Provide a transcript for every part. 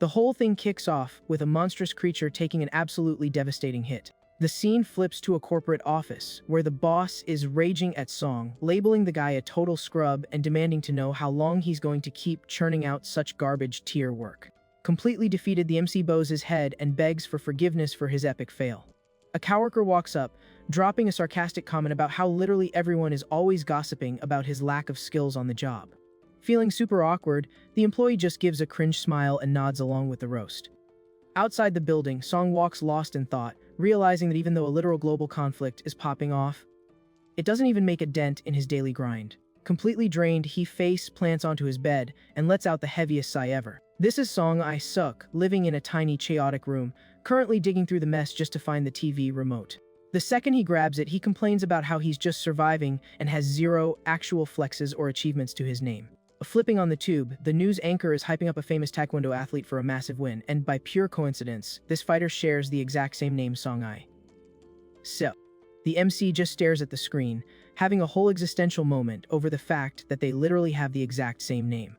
The whole thing kicks off with a monstrous creature taking an absolutely devastating hit. The scene flips to a corporate office, where the boss is raging at Song, labeling the guy a total scrub and demanding to know how long he's going to keep churning out such garbage tier work. Completely defeated, the MC bows his head and begs for forgiveness for his epic fail. A coworker walks up, dropping a sarcastic comment about how literally everyone is always gossiping about his lack of skills on the job. Feeling super awkward, the employee just gives a cringe smile and nods along with the roast. Outside the building, Song walks lost in thought, realizing that even though a literal global conflict is popping off, it doesn't even make a dent in his daily grind. Completely drained, he face plants onto his bed and lets out the heaviest sigh ever. This is Song I Suck, living in a tiny chaotic room, currently digging through the mess just to find the TV remote. The second he grabs it, he complains about how he's just surviving and has zero actual flexes or achievements to his name. Flipping on the tube, the news anchor is hyping up a famous taekwondo athlete for a massive win, and by pure coincidence, this fighter shares the exact same name, Song I. So, the MC just stares at the screen, having a whole existential moment over the fact that they literally have the exact same name.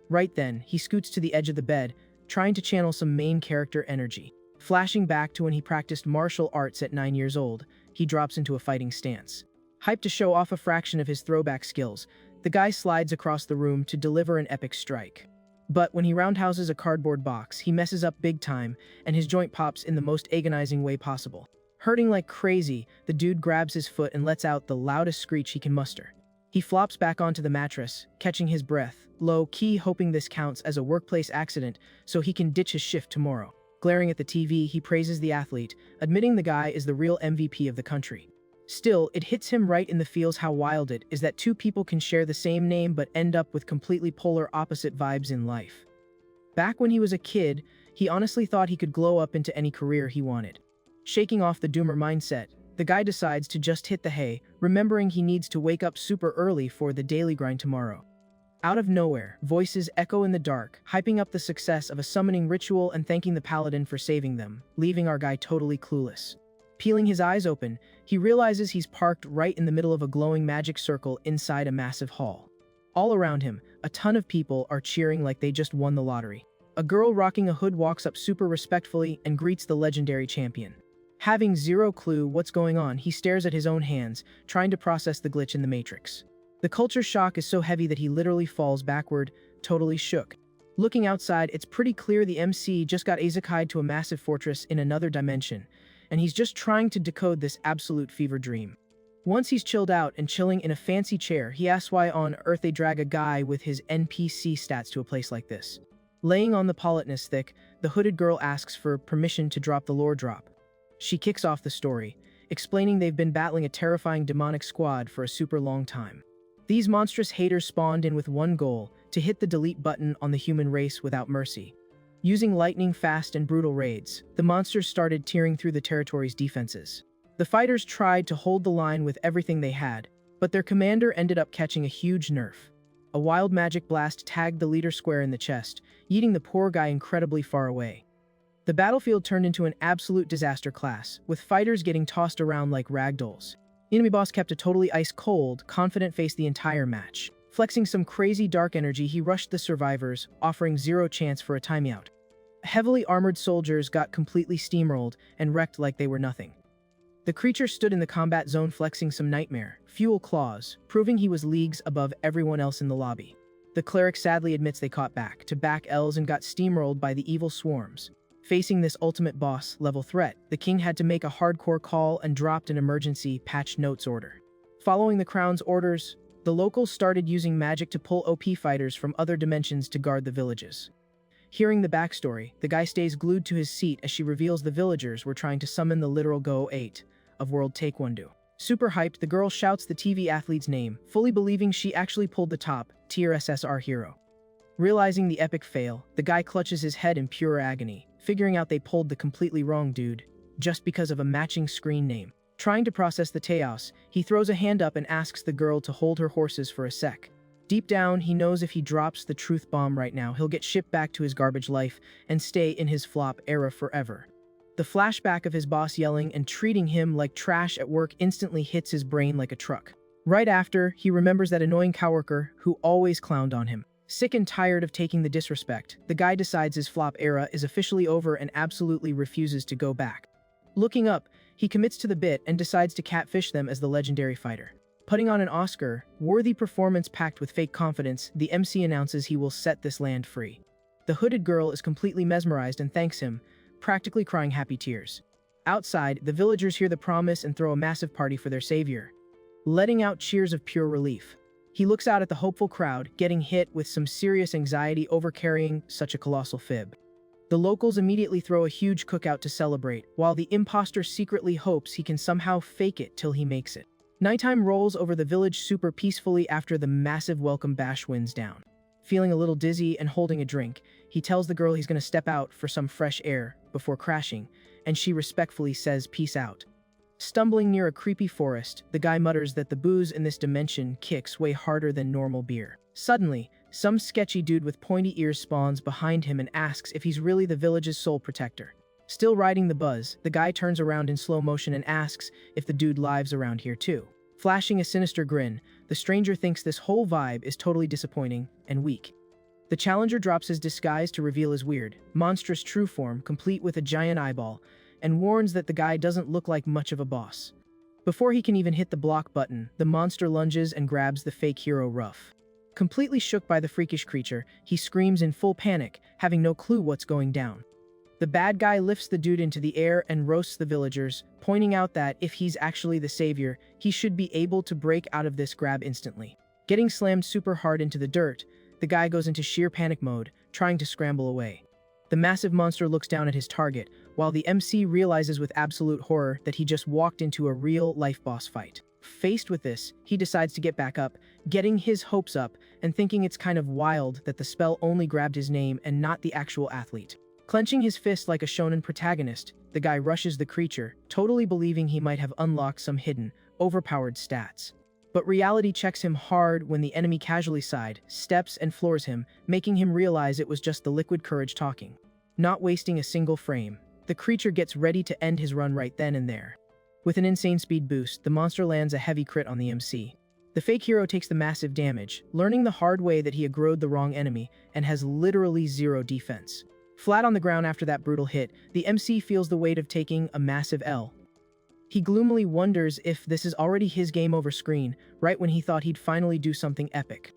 Right then, he scoots to the edge of the bed, trying to channel some main character energy. Flashing back to when he practiced martial arts at 9 years old, he drops into a fighting stance. Hyped to show off a fraction of his throwback skills, the guy slides across the room to deliver an epic strike. But when he roundhouses a cardboard box, he messes up big time, and his joint pops in the most agonizing way possible. Hurting like crazy, the dude grabs his foot and lets out the loudest screech he can muster. He flops back onto the mattress, catching his breath, low-key hoping this counts as a workplace accident so he can ditch his shift tomorrow. Glaring at the TV, he praises the athlete, admitting the guy is the real MVP of the country. Still, it hits him right in the feels how wild it is that two people can share the same name but end up with completely polar opposite vibes in life. Back when he was a kid, he honestly thought he could glow up into any career he wanted. Shaking off the doomer mindset, the guy decides to just hit the hay, remembering he needs to wake up super early for the daily grind tomorrow. Out of nowhere, voices echo in the dark, hyping up the success of a summoning ritual and thanking the paladin for saving them, leaving our guy totally clueless. Peeling his eyes open, he realizes he's parked right in the middle of a glowing magic circle inside a massive hall. All around him, a ton of people are cheering like they just won the lottery. A girl rocking a hood walks up super respectfully and greets the legendary champion. Having zero clue what's going on, he stares at his own hands, trying to process the glitch in the matrix. The culture shock is so heavy that he literally falls backward, totally shook. Looking outside, it's pretty clear the MC just got isekai'd to a massive fortress in another dimension, and he's just trying to decode this absolute fever dream. Once he's chilled out and chilling in a fancy chair, he asks why on earth they drag a guy with his NPC stats to a place like this. Laying on the politeness thick, the hooded girl asks for permission to drop the lore drop. She kicks off the story, explaining they've been battling a terrifying demonic squad for a super long time. These monstrous haters spawned in with one goal, to hit the delete button on the human race without mercy. Using lightning-fast and brutal raids, the monsters started tearing through the territory's defenses. The fighters tried to hold the line with everything they had, but their commander ended up catching a huge nerf. A wild magic blast tagged the leader square in the chest, yeeting the poor guy incredibly far away. The battlefield turned into an absolute disaster class, with fighters getting tossed around like ragdolls. The enemy boss kept a totally ice-cold, confident face the entire match. Flexing some crazy dark energy, he rushed the survivors, offering zero chance for a timeout. Heavily armored soldiers got completely steamrolled and wrecked like they were nothing. The creature stood in the combat zone flexing some nightmare, fuel claws, proving he was leagues above everyone else in the lobby. The cleric sadly admits they caught back-to-back L's and got steamrolled by the evil swarms. Facing this ultimate boss-level threat, the king had to make a hardcore call and dropped an emergency patch notes order. Following the crown's orders, the locals started using magic to pull OP fighters from other dimensions to guard the villages. Hearing the backstory, the guy stays glued to his seat as she reveals the villagers were trying to summon the literal Go-8 of World Taekwondo. Super hyped, the girl shouts the TV athlete's name, fully believing she actually pulled the top-tier SSR hero. Realizing the epic fail, the guy clutches his head in pure agony, figuring out they pulled the completely wrong dude, just because of a matching screen name. Trying to process the chaos, he throws a hand up and asks the girl to hold her horses for a sec. Deep down, he knows if he drops the truth bomb right now, he'll get shipped back to his garbage life and stay in his flop era forever. The flashback of his boss yelling and treating him like trash at work instantly hits his brain like a truck. Right after, he remembers that annoying coworker who always clowned on him. Sick and tired of taking the disrespect, the guy decides his flop era is officially over and absolutely refuses to go back. Looking up, he commits to the bit and decides to catfish them as the legendary fighter. Putting on an Oscar-worthy performance packed with fake confidence, the MC announces he will set this land free. The hooded girl is completely mesmerized and thanks him, practically crying happy tears. Outside, the villagers hear the promise and throw a massive party for their savior, letting out cheers of pure relief. He looks out at the hopeful crowd, getting hit with some serious anxiety over carrying such a colossal fib. The locals immediately throw a huge cookout to celebrate, while the imposter secretly hopes he can somehow fake it till he makes it. Nighttime rolls over the village super peacefully after the massive welcome bash winds down. Feeling a little dizzy and holding a drink, he tells the girl he's going to step out for some fresh air before crashing, and she respectfully says peace out. Stumbling near a creepy forest, the guy mutters that the booze in this dimension kicks way harder than normal beer. Suddenly, some sketchy dude with pointy ears spawns behind him and asks if he's really the village's sole protector. Still riding the buzz, the guy turns around in slow motion and asks if the dude lives around here too. Flashing a sinister grin, the stranger thinks this whole vibe is totally disappointing and weak. The challenger drops his disguise to reveal his weird, monstrous true form, complete with a giant eyeball, and warns that the guy doesn't look like much of a boss. Before he can even hit the block button, the monster lunges and grabs the fake hero rough. Completely shook by the freakish creature, he screams in full panic, having no clue what's going down. The bad guy lifts the dude into the air and roasts the villagers, pointing out that if he's actually the savior, he should be able to break out of this grab instantly. Getting slammed super hard into the dirt, the guy goes into sheer panic mode, trying to scramble away. The massive monster looks down at his target, while the MC realizes with absolute horror that he just walked into a real-life boss fight. Faced with this, he decides to get back up, getting his hopes up and thinking it's kind of wild that the spell only grabbed his name and not the actual athlete. Clenching his fist like a shonen protagonist, the guy rushes the creature, totally believing he might have unlocked some hidden, overpowered stats. But reality checks him hard when the enemy casually side steps and floors him, making him realize it was just the liquid courage talking. Not wasting a single frame, the creature gets ready to end his run right then and there. With an insane speed boost, the monster lands a heavy crit on the MC. The fake hero takes the massive damage, learning the hard way that he aggroed the wrong enemy and has literally zero defense. Flat on the ground after that brutal hit, the MC feels the weight of taking a massive L. He gloomily wonders if this is already his game over screen, right when he thought he'd finally do something epic.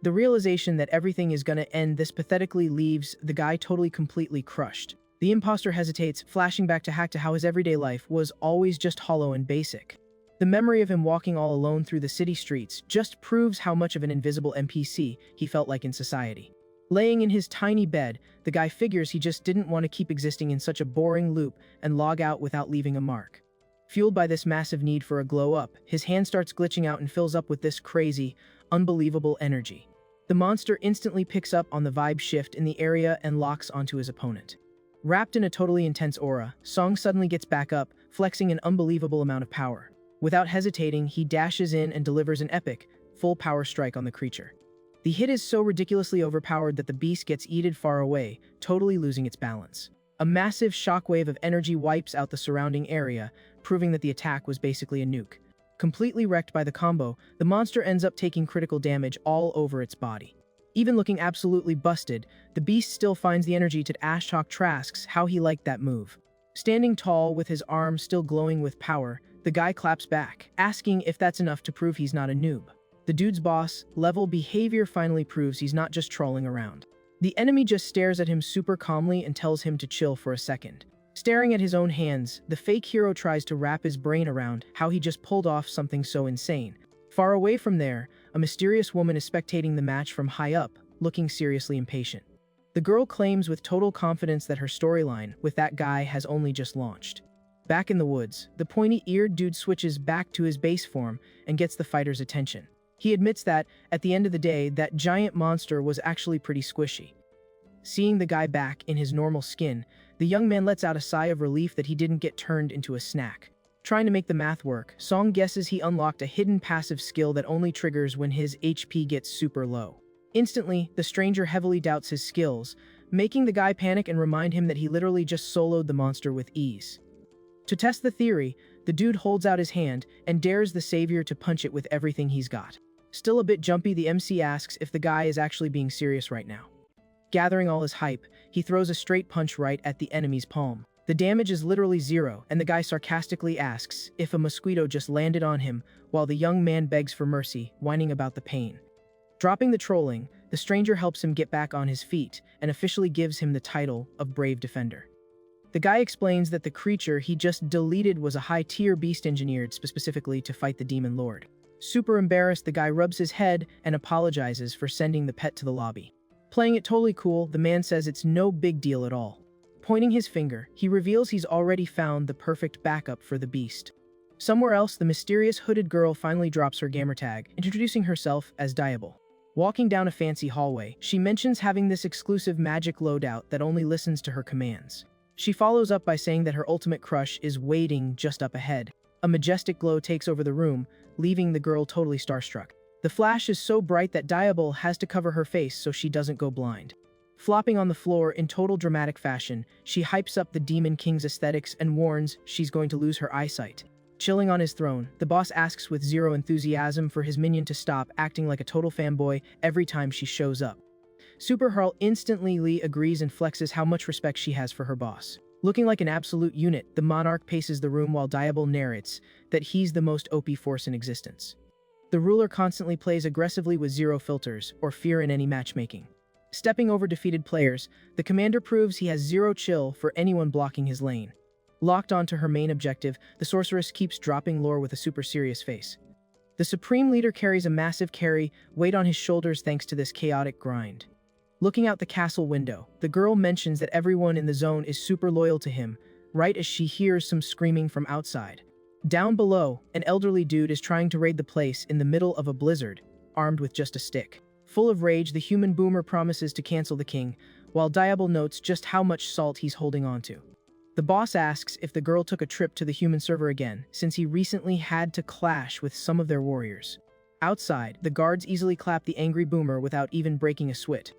The realization that everything is gonna end this pathetically leaves the guy totally completely crushed. The imposter hesitates, flashing back to how his everyday life was always just hollow and basic. The memory of him walking all alone through the city streets just proves how much of an invisible NPC he felt like in society. Laying in his tiny bed, the guy figures he just didn't want to keep existing in such a boring loop and log out without leaving a mark. Fueled by this massive need for a glow-up, his hand starts glitching out and fills up with this crazy, unbelievable energy. The monster instantly picks up on the vibe shift in the area and locks onto his opponent. Wrapped in a totally intense aura, Song suddenly gets back up, flexing an unbelievable amount of power. Without hesitating, he dashes in and delivers an epic, full-power strike on the creature. The hit is so ridiculously overpowered that the beast gets yeeted far away, totally losing its balance. A massive shockwave of energy wipes out the surrounding area, proving that the attack was basically a nuke. Completely wrecked by the combo, the monster ends up taking critical damage all over its body. Even looking absolutely busted, the beast still finds the energy to talk Trasks how he liked that move. Standing tall with his arms still glowing with power, the guy claps back, asking if that's enough to prove he's not a noob. The dude's boss-level behavior finally proves he's not just trolling around. The enemy just stares at him super calmly and tells him to chill for a second. Staring at his own hands, the fake hero tries to wrap his brain around how he just pulled off something so insane. Far away from there, a mysterious woman is spectating the match from high up, looking seriously impatient. The girl claims with total confidence that her storyline with that guy has only just launched. Back in the woods, the pointy-eared dude switches back to his base form and gets the fighter's attention. He admits that, at the end of the day, that giant monster was actually pretty squishy. Seeing the guy back in his normal skin, the young man lets out a sigh of relief that he didn't get turned into a snack. Trying to make the math work, Song guesses he unlocked a hidden passive skill that only triggers when his HP gets super low. Instantly, the stranger heavily doubts his skills, making the guy panic and remind him that he literally just soloed the monster with ease. To test the theory, the dude holds out his hand and dares the savior to punch it with everything he's got. Still a bit jumpy, the MC asks if the guy is actually being serious right now. Gathering all his hype, he throws a straight punch right at the enemy's palm. The damage is literally zero, and the guy sarcastically asks if a mosquito just landed on him, while the young man begs for mercy, whining about the pain. Dropping the trolling, the stranger helps him get back on his feet and officially gives him the title of Brave Defender. The guy explains that the creature he just deleted was a high-tier beast engineered specifically to fight the Demon Lord. Super embarrassed, the guy rubs his head and apologizes for sending the pet to the lobby. Playing it totally cool, the man says it's no big deal at all. Pointing his finger, he reveals he's already found the perfect backup for the beast. Somewhere else, the mysterious hooded girl finally drops her gamertag, introducing herself as Diable. Walking down a fancy hallway, she mentions having this exclusive magic loadout that only listens to her commands. She follows up by saying that her ultimate crush is waiting just up ahead. A majestic glow takes over the room, leaving the girl totally starstruck. The flash is so bright that Diable has to cover her face so she doesn't go blind. Flopping on the floor in total dramatic fashion, she hypes up the Demon King's aesthetics and warns she's going to lose her eyesight. Chilling on his throne, the boss asks with zero enthusiasm for his minion to stop acting like a total fanboy every time she shows up. Supergirl instantly agrees and flexes how much respect she has for her boss. Looking like an absolute unit, the monarch paces the room while Diable narrates that he's the most OP force in existence. The ruler constantly plays aggressively with zero filters or fear in any matchmaking. Stepping over defeated players, the commander proves he has zero chill for anyone blocking his lane. Locked onto her main objective, the sorceress keeps dropping lore with a super serious face. The supreme leader carries a massive carry weight on his shoulders thanks to this chaotic grind. Looking out the castle window, the girl mentions that everyone in the zone is super loyal to him, right as she hears some screaming from outside. Down below, an elderly dude is trying to raid the place in the middle of a blizzard, armed with just a stick. Full of rage, the human boomer promises to cancel the king, while Diable notes just how much salt he's holding onto. The boss asks if the girl took a trip to the human server again, since he recently had to clash with some of their warriors. Outside, the guards easily clap the angry boomer without even breaking a sweat.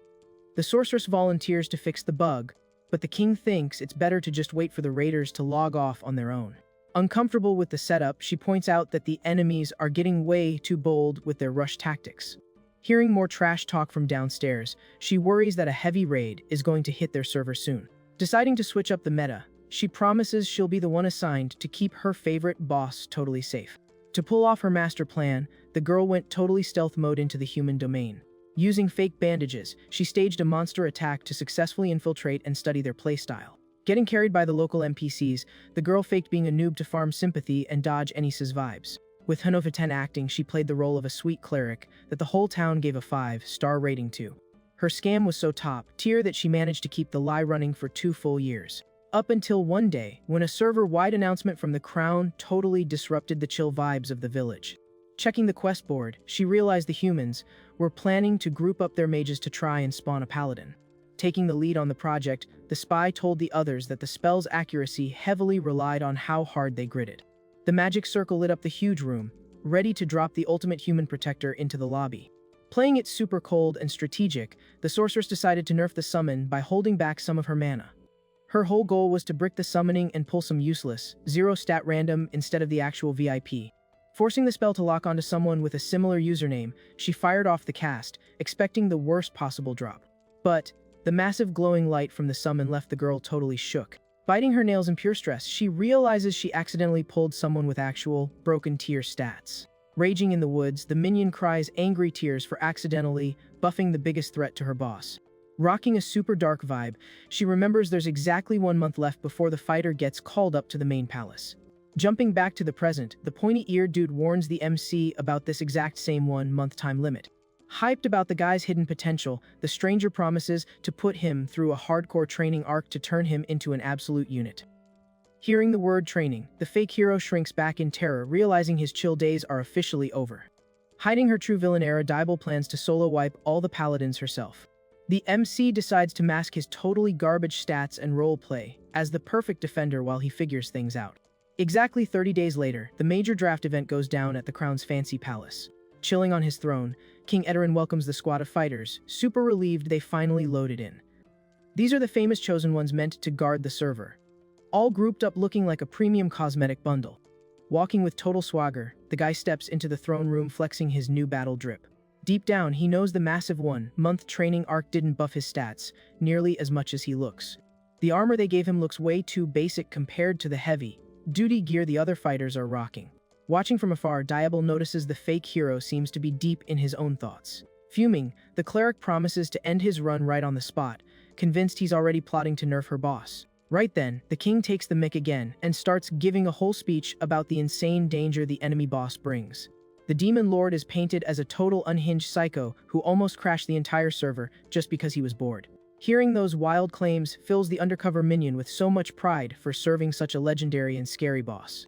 The sorceress volunteers to fix the bug, but the king thinks it's better to just wait for the raiders to log off on their own. Uncomfortable with the setup, she points out that the enemies are getting way too bold with their rush tactics. Hearing more trash talk from downstairs, she worries that a heavy raid is going to hit their server soon. Deciding to switch up the meta, she promises she'll be the one assigned to keep her favorite boss totally safe. To pull off her master plan, the girl went totally stealth mode into the human domain. Using fake bandages, she staged a monster attack to successfully infiltrate and study their playstyle. Getting carried by the local NPCs, the girl faked being a noob to farm sympathy and dodge any sis vibes. With Hanova 10 acting, she played the role of a sweet cleric that the whole town gave a 5-star rating to. Her scam was so top tier that she managed to keep the lie running for 2 full years. Up until one day, when a server-wide announcement from the crown totally disrupted the chill vibes of the village. Checking the quest board, she realized the humans were planning to group up their mages to try and spawn a paladin. Taking the lead on the project, the spy told the others that the spell's accuracy heavily relied on how hard they gritted. The magic circle lit up the huge room, ready to drop the ultimate human protector into the lobby. Playing it super cold and strategic, the sorceress decided to nerf the summon by holding back some of her mana. Her whole goal was to brick the summoning and pull some useless, zero-stat random instead of the actual VIP. Forcing the spell to lock onto someone with a similar username, she fired off the cast, expecting the worst possible drop. But the massive glowing light from the summon left the girl totally shook. Biting her nails in pure stress, she realizes she accidentally pulled someone with actual, broken tier stats. Raging in the woods, the minion cries angry tears for accidentally buffing the biggest threat to her boss. Rocking a super dark vibe, she remembers there's exactly 1 month left before the fighter gets called up to the main palace. Jumping back to the present, the pointy-eared dude warns the MC about this exact same 1 month time limit. Hyped about the guy's hidden potential, the stranger promises to put him through a hardcore training arc to turn him into an absolute unit. Hearing the word training, the fake hero shrinks back in terror, realizing his chill days are officially over. Hiding her true villain era, Diable plans to solo wipe all the paladins herself. The MC decides to mask his totally garbage stats and roleplay as the perfect defender while he figures things out. Exactly 30 days later, the major draft event goes down at the crown's fancy palace. Chilling on his throne, King Edarin welcomes the squad of fighters, super relieved they finally loaded in. These are the famous chosen ones meant to guard the server, all grouped up looking like a premium cosmetic bundle. Walking with total swagger, the guy steps into the throne room flexing his new battle drip. Deep down, he knows the massive 1-month training arc didn't buff his stats nearly as much as he looks. The armor they gave him looks way too basic compared to the heavy-duty gear the other fighters are rocking. Watching from afar, Diable notices the fake hero seems to be deep in his own thoughts. Fuming, the cleric promises to end his run right on the spot, convinced he's already plotting to nerf her boss. Right then, the king takes the mic again and starts giving a whole speech about the insane danger the enemy boss brings. The Demon Lord is painted as a total unhinged psycho who almost crashed the entire server just because he was bored. Hearing those wild claims fills the undercover minion with so much pride for serving such a legendary and scary boss.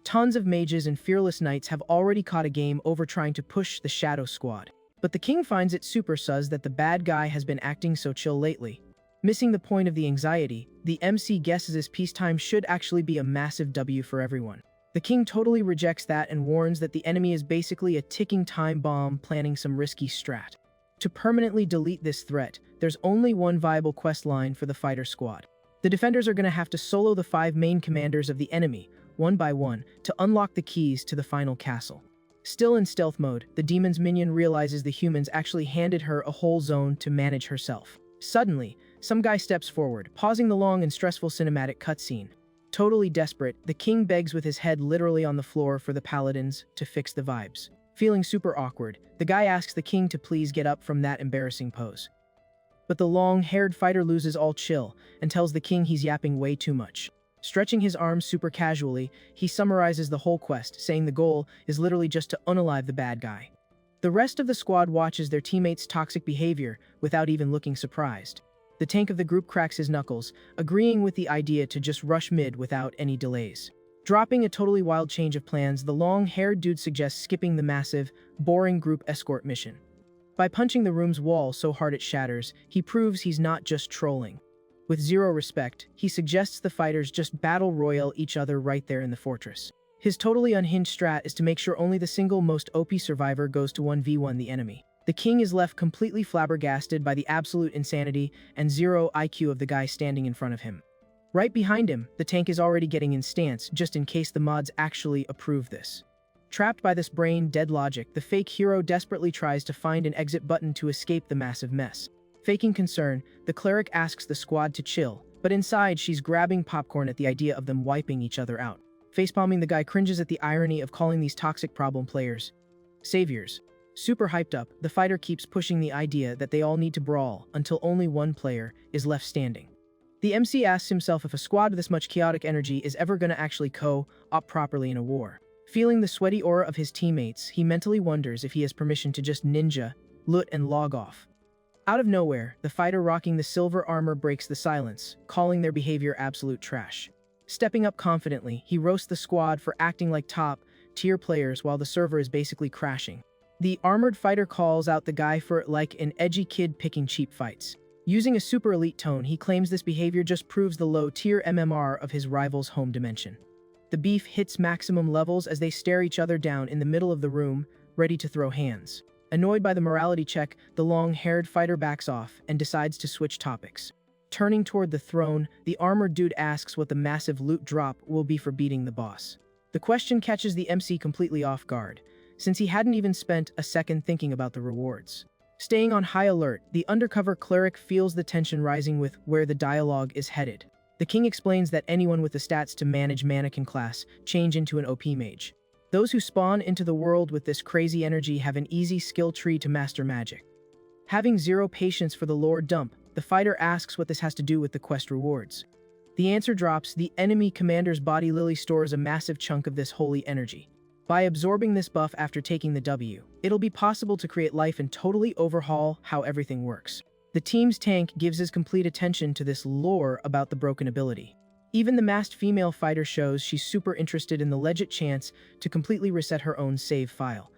Tons of mages and fearless knights have already caught a game over trying to push the Shadow Squad. But the king finds it super sus that the bad guy has been acting so chill lately. Missing the point of the anxiety, the MC guesses his peacetime should actually be a massive W for everyone. The king totally rejects that and warns that the enemy is basically a ticking time bomb planning some risky strat. To permanently delete this threat, there's only one viable quest line for the fighter squad. The defenders are going to have to solo the 5 main commanders of the enemy, one by one, to unlock the keys to the final castle. Still in stealth mode, the demon's minion realizes the humans actually handed her a whole zone to manage herself. Suddenly, some guy steps forward, pausing the long and stressful cinematic cutscene. Totally desperate, the king begs with his head literally on the floor for the paladins to fix the vibes. Feeling super awkward, the guy asks the king to please get up from that embarrassing pose. But the long-haired fighter loses all chill and tells the king he's yapping way too much. Stretching his arms super casually, he summarizes the whole quest, saying the goal is literally just to unalive the bad guy. The rest of the squad watches their teammates' toxic behavior without even looking surprised. The tank of the group cracks his knuckles, agreeing with the idea to just rush mid without any delays. Dropping a totally wild change of plans, the long-haired dude suggests skipping the massive, boring group escort mission. By punching the room's wall so hard it shatters, he proves he's not just trolling. With zero respect, he suggests the fighters just battle royale each other right there in the fortress. His totally unhinged strat is to make sure only the single most OP survivor goes to 1v1 the enemy. The king is left completely flabbergasted by the absolute insanity and zero IQ of the guy standing in front of him. Right behind him, the tank is already getting in stance just in case the mods actually approve this. Trapped by this brain-dead logic, the fake hero desperately tries to find an exit button to escape the massive mess. Faking concern, the cleric asks the squad to chill, but inside she's grabbing popcorn at the idea of them wiping each other out. Facepalming, the guy cringes at the irony of calling these toxic problem players saviors. Super hyped up, the fighter keeps pushing the idea that they all need to brawl until only one player is left standing. The MC asks himself if a squad with this much chaotic energy is ever going to actually co-op properly in a war. Feeling the sweaty aura of his teammates, he mentally wonders if he has permission to just ninja, loot, and log off. Out of nowhere, the fighter rocking the silver armor breaks the silence, calling their behavior absolute trash. Stepping up confidently, he roasts the squad for acting like top-tier players while the server is basically crashing. The armored fighter calls out the guy for like an edgy kid picking cheap fights. Using a super elite tone, he claims this behavior just proves the low-tier MMR of his rival's home dimension. The beef hits maximum levels as they stare each other down in the middle of the room, ready to throw hands. Annoyed by the morality check, the long-haired fighter backs off and decides to switch topics. Turning toward the throne, the armored dude asks what the massive loot drop will be for beating the boss. The question catches the MC completely off guard, since he hadn't even spent a second thinking about the rewards. Staying on high alert, the undercover cleric feels the tension rising with where the dialogue is headed. The king explains that anyone with the stats to manage mannequin class change into an OP mage. Those who spawn into the world with this crazy energy have an easy skill tree to master magic. Having zero patience for the lore dump, the fighter asks what this has to do with the quest rewards. The answer drops: the enemy commander's body lily stores a massive chunk of this holy energy. By absorbing this buff after taking the W, it'll be possible to create life and totally overhaul how everything works. The team's tank gives his complete attention to this lore about the broken ability. Even the masked female fighter shows she's super interested in the legit chance to completely reset her own save file.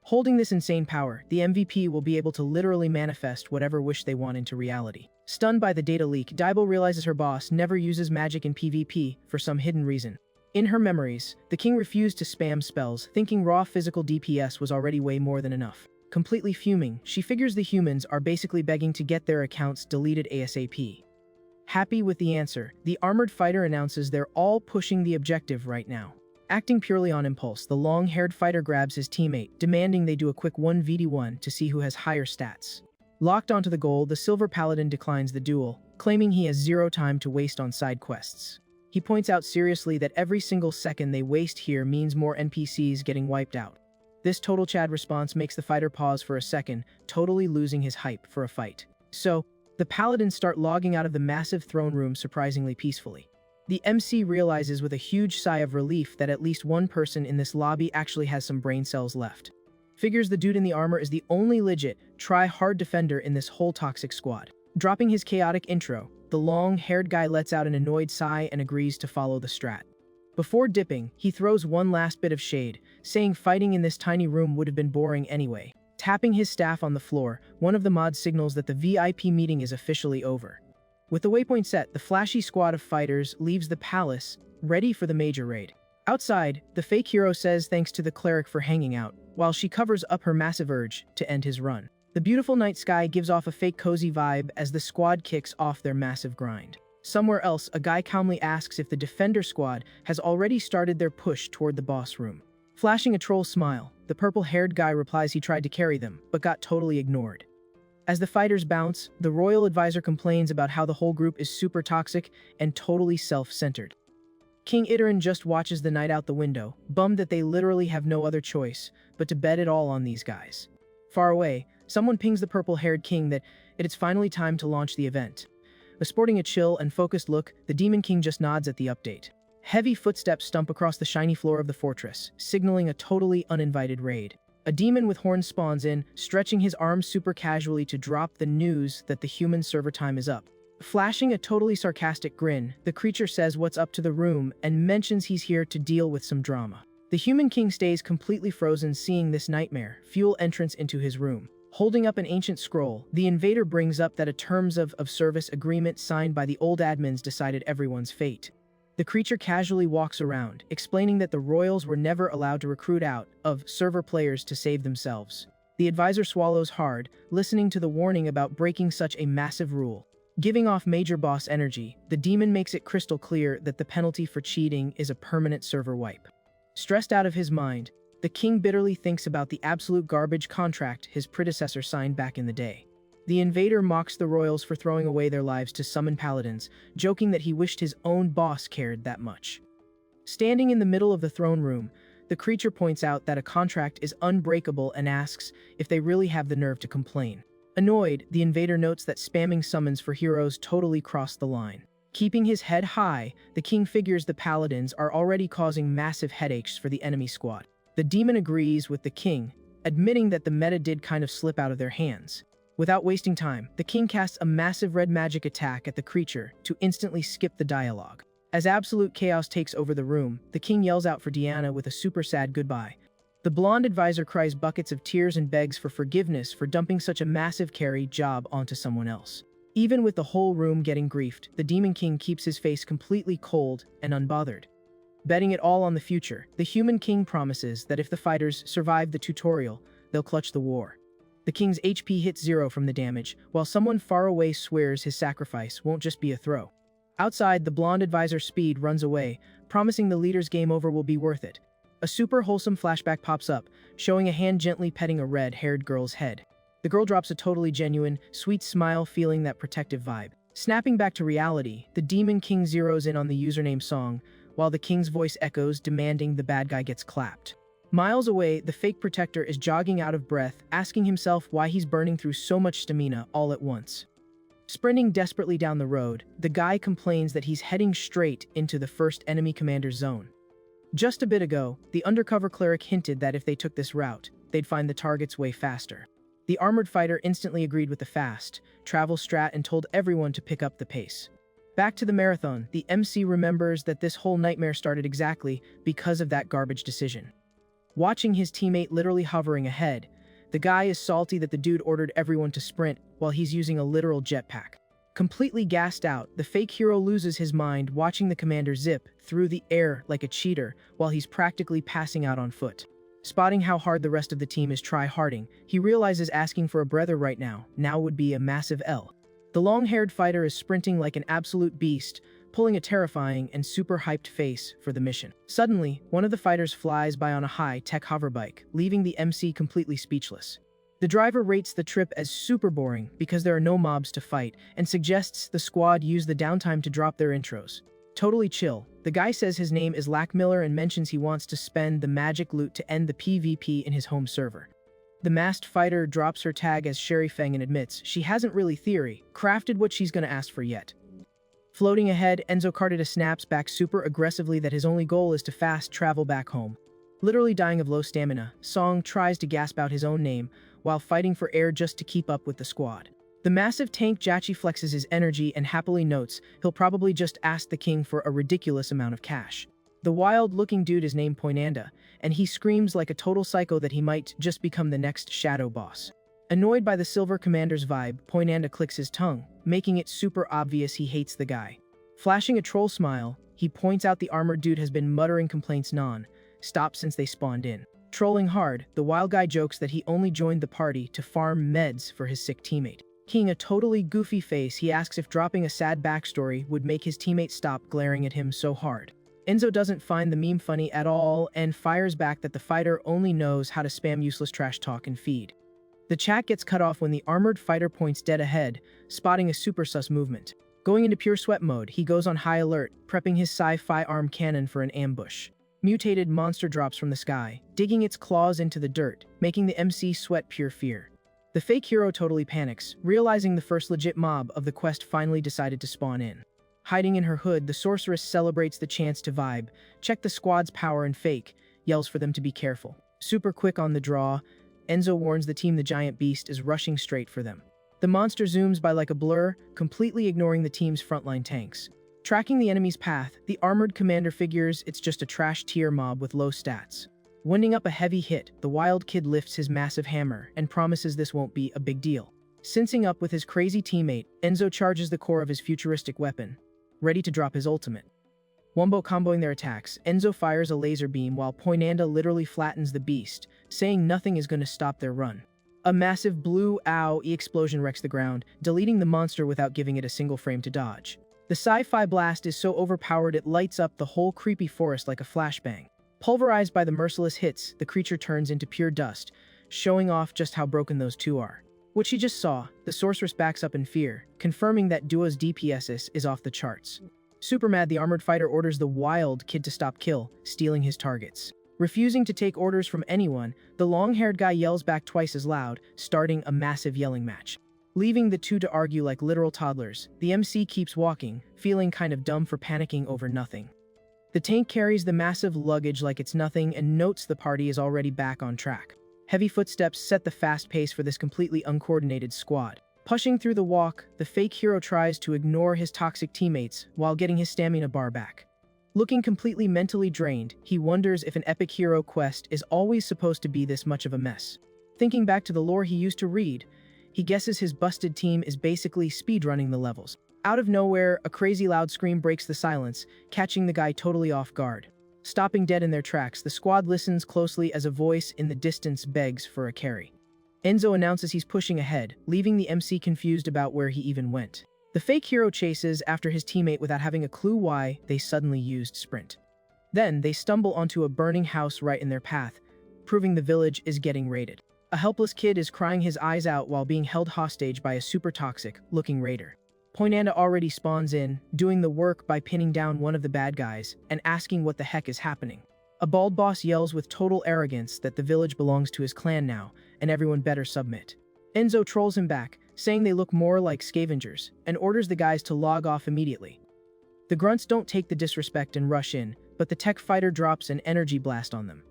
Holding this insane power, the MVP will be able to literally manifest whatever wish they want into reality. Stunned by the data leak, Daibo realizes her boss never uses magic in PvP for some hidden reason. In her memories, the king refused to spam spells, thinking raw physical DPS was already way more than enough. Completely fuming, she figures the humans are basically begging to get their accounts deleted ASAP. Happy with the answer, the armored fighter announces they're all pushing the objective right now. Acting purely on impulse, the long-haired fighter grabs his teammate, demanding they do a quick 1v1 to see who has higher stats. Locked onto the goal, the Silver Paladin declines the duel, claiming he has zero time to waste on side quests. He points out seriously that every single second they waste here means more NPCs getting wiped out. This total Chad response makes the fighter pause for a second, totally losing his hype for a fight. So, the Paladins start logging out of the massive throne room surprisingly peacefully. The MC realizes with a huge sigh of relief that at least one person in this lobby actually has some brain cells left. Figures the dude in the armor is the only legit, try-hard defender in this whole toxic squad. Dropping his chaotic intro, the long-haired guy lets out an annoyed sigh and agrees to follow the strat. Before dipping, he throws one last bit of shade, saying fighting in this tiny room would have been boring anyway. Tapping his staff on the floor, one of the mods signals that the VIP meeting is officially over. With the waypoint set, the flashy squad of fighters leaves the palace, ready for the major raid. Outside, the fake hero says thanks to the cleric for hanging out, while she covers up her massive urge to end his run. The beautiful night sky gives off a fake cozy vibe as the squad kicks off their massive grind. Somewhere else, a guy calmly asks if the defender squad has already started their push toward the boss room. Flashing a troll smile, the purple-haired guy replies he tried to carry them, but got totally ignored. As the fighters bounce, the royal advisor complains about how the whole group is super toxic and totally self-centered. King Idarin just watches the night out the window, bummed that they literally have no other choice but to bet it all on these guys. Far away, someone pings the purple-haired king that it's finally time to launch the event. Sporting a chill and focused look, the Demon King just nods at the update. Heavy footsteps stump across the shiny floor of the fortress, signaling a totally uninvited raid. A demon with horns spawns in, stretching his arms super casually to drop the news that the human server time is up. Flashing a totally sarcastic grin, the creature says what's up to the room and mentions he's here to deal with some drama. The human king stays completely frozen seeing this nightmare fuel entrance into his room. Holding up an ancient scroll, the invader brings up that a terms of service agreement signed by the old admins decided everyone's fate. The creature casually walks around, explaining that the royals were never allowed to recruit out of server players to save themselves. The advisor swallows hard, listening to the warning about breaking such a massive rule. Giving off major boss energy, the demon makes it crystal clear that the penalty for cheating is a permanent server wipe. Stressed out of his mind, the king bitterly thinks about the absolute garbage contract his predecessor signed back in the day. The invader mocks the royals for throwing away their lives to summon paladins, joking that he wished his own boss cared that much. Standing in the middle of the throne room, the creature points out that a contract is unbreakable and asks if they really have the nerve to complain. Annoyed, the invader notes that spamming summons for heroes totally crossed the line. Keeping his head high, the king figures the paladins are already causing massive headaches for the enemy squad. The demon agrees with the king, admitting that the meta did kind of slip out of their hands. Without wasting time, the king casts a massive red magic attack at the creature to instantly skip the dialogue. As absolute chaos takes over the room, the king yells out for Diana with a super sad goodbye. The blonde advisor cries buckets of tears and begs for forgiveness for dumping such a massive carry job onto someone else. Even with the whole room getting griefed, the demon king keeps his face completely cold and unbothered. Betting it all on the future, the human king promises that if the fighters survive the tutorial, they'll clutch the war. The king's HP hits 0 from the damage, while someone far away swears his sacrifice won't just be a throw. Outside, the blonde advisor Speed runs away, promising the leader's game over will be worth it. A super wholesome flashback pops up, showing a hand gently petting a red-haired girl's head. The girl drops a totally genuine, sweet smile feeling that protective vibe. Snapping back to reality, the demon king zeroes in on the username song, while the king's voice echoes demanding the bad guy gets clapped. Miles away, the fake protector is jogging out of breath, asking himself why he's burning through so much stamina all at once. Sprinting desperately down the road, the guy complains that he's heading straight into the first enemy commander's zone. Just a bit ago, the undercover cleric hinted that if they took this route, they'd find the targets way faster. The armored fighter instantly agreed with the fast travel strat and told everyone to pick up the pace. Back to the marathon, the MC remembers that this whole nightmare started exactly because of that garbage decision. Watching his teammate literally hovering ahead, the guy is salty that the dude ordered everyone to sprint while he's using a literal jetpack. Completely gassed out, the fake hero loses his mind watching the commander zip through the air like a cheater while he's practically passing out on foot. Spotting how hard the rest of the team is try-harding, he realizes asking for a breather right now would be a massive L. The long-haired fighter is sprinting like an absolute beast, pulling a terrifying and super hyped face for the mission. Suddenly, one of the fighters flies by on a high-tech hoverbike, leaving the MC completely speechless. The driver rates the trip as super boring because there are no mobs to fight and suggests the squad use the downtime to drop their intros. Totally chill. The guy says his name is Lack Miller and mentions he wants to spend the magic loot to end the PvP in his home server. The masked fighter drops her tag as Sherry Feng and admits she hasn't really crafted what she's gonna ask for yet. Floating ahead, Enzo Cardita snaps back super aggressively that his only goal is to fast travel back home. Literally dying of low stamina, Song tries to gasp out his own name while fighting for air just to keep up with the squad. The massive tank Jachi flexes his energy and happily notes he'll probably just ask the king for a ridiculous amount of cash. The wild-looking dude is named Poinanda, and he screams like a total psycho that he might just become the next shadow boss. Annoyed by the Silver Commander's vibe, Poinanda clicks his tongue, making it super obvious he hates the guy. Flashing a troll smile, he points out the armored dude has been muttering complaints non-stop since they spawned in. Trolling hard, the wild guy jokes that he only joined the party to farm meds for his sick teammate. Making a totally goofy face, he asks if dropping a sad backstory would make his teammate stop glaring at him so hard. Enzo doesn't find the meme funny at all and fires back that the fighter only knows how to spam useless trash talk and feed. The chat gets cut off when the armored fighter points dead ahead, spotting a super sus movement. Going into pure sweat mode, he goes on high alert, prepping his sci-fi arm cannon for an ambush. Mutated monster drops from the sky, digging its claws into the dirt, making the MC sweat pure fear. The fake hero totally panics, realizing the first legit mob of the quest finally decided to spawn in. Hiding in her hood, the sorceress celebrates the chance to vibe, check the squad's power and fake, yells for them to be careful. Super quick on the draw, Enzo warns the team the giant beast is rushing straight for them. The monster zooms by like a blur, completely ignoring the team's frontline tanks. Tracking the enemy's path, the armored commander figures it's just a trash tier mob with low stats. Winding up a heavy hit, the wild kid lifts his massive hammer and promises this won't be a big deal. Syncing up with his crazy teammate, Enzo charges the core of his futuristic weapon, ready to drop his ultimate. Wombo comboing their attacks, Enzo fires a laser beam while Poinanda literally flattens the beast, saying nothing is going to stop their run. A massive blue ow-e explosion wrecks the ground, deleting the monster without giving it a single frame to dodge. The sci-fi blast is so overpowered it lights up the whole creepy forest like a flashbang. Pulverized by the merciless hits, the creature turns into pure dust, showing off just how broken those two are. What she just saw, the sorceress backs up in fear, confirming that Duo's DPS is off the charts. Super mad, the armored fighter orders the wild kid to stop kill, stealing his targets. Refusing to take orders from anyone, the long-haired guy yells back twice as loud, starting a massive yelling match. Leaving the two to argue like literal toddlers, the MC keeps walking, feeling kind of dumb for panicking over nothing. The tank carries the massive luggage like it's nothing and notes the party is already back on track. Heavy footsteps set the fast pace for this completely uncoordinated squad. Pushing through the walk, the fake hero tries to ignore his toxic teammates while getting his stamina bar back. Looking completely mentally drained, he wonders if an epic hero quest is always supposed to be this much of a mess. Thinking back to the lore he used to read, he guesses his busted team is basically speedrunning the levels. Out of nowhere, a crazy loud scream breaks the silence, catching the guy totally off guard. Stopping dead in their tracks, the squad listens closely as a voice in the distance begs for a carry. Enzo announces he's pushing ahead, leaving the MC confused about where he even went. The fake hero chases after his teammate without having a clue why they suddenly used sprint. Then, they stumble onto a burning house right in their path, proving the village is getting raided. A helpless kid is crying his eyes out while being held hostage by a super toxic-looking raider. Poinanda already spawns in, doing the work by pinning down one of the bad guys and asking what the heck is happening. A bald boss yells with total arrogance that the village belongs to his clan now, and everyone better submit. Enzo trolls him back, saying they look more like scavengers, and orders the guys to log off immediately. The grunts don't take the disrespect and rush in, but the tech fighter drops an energy blast on them.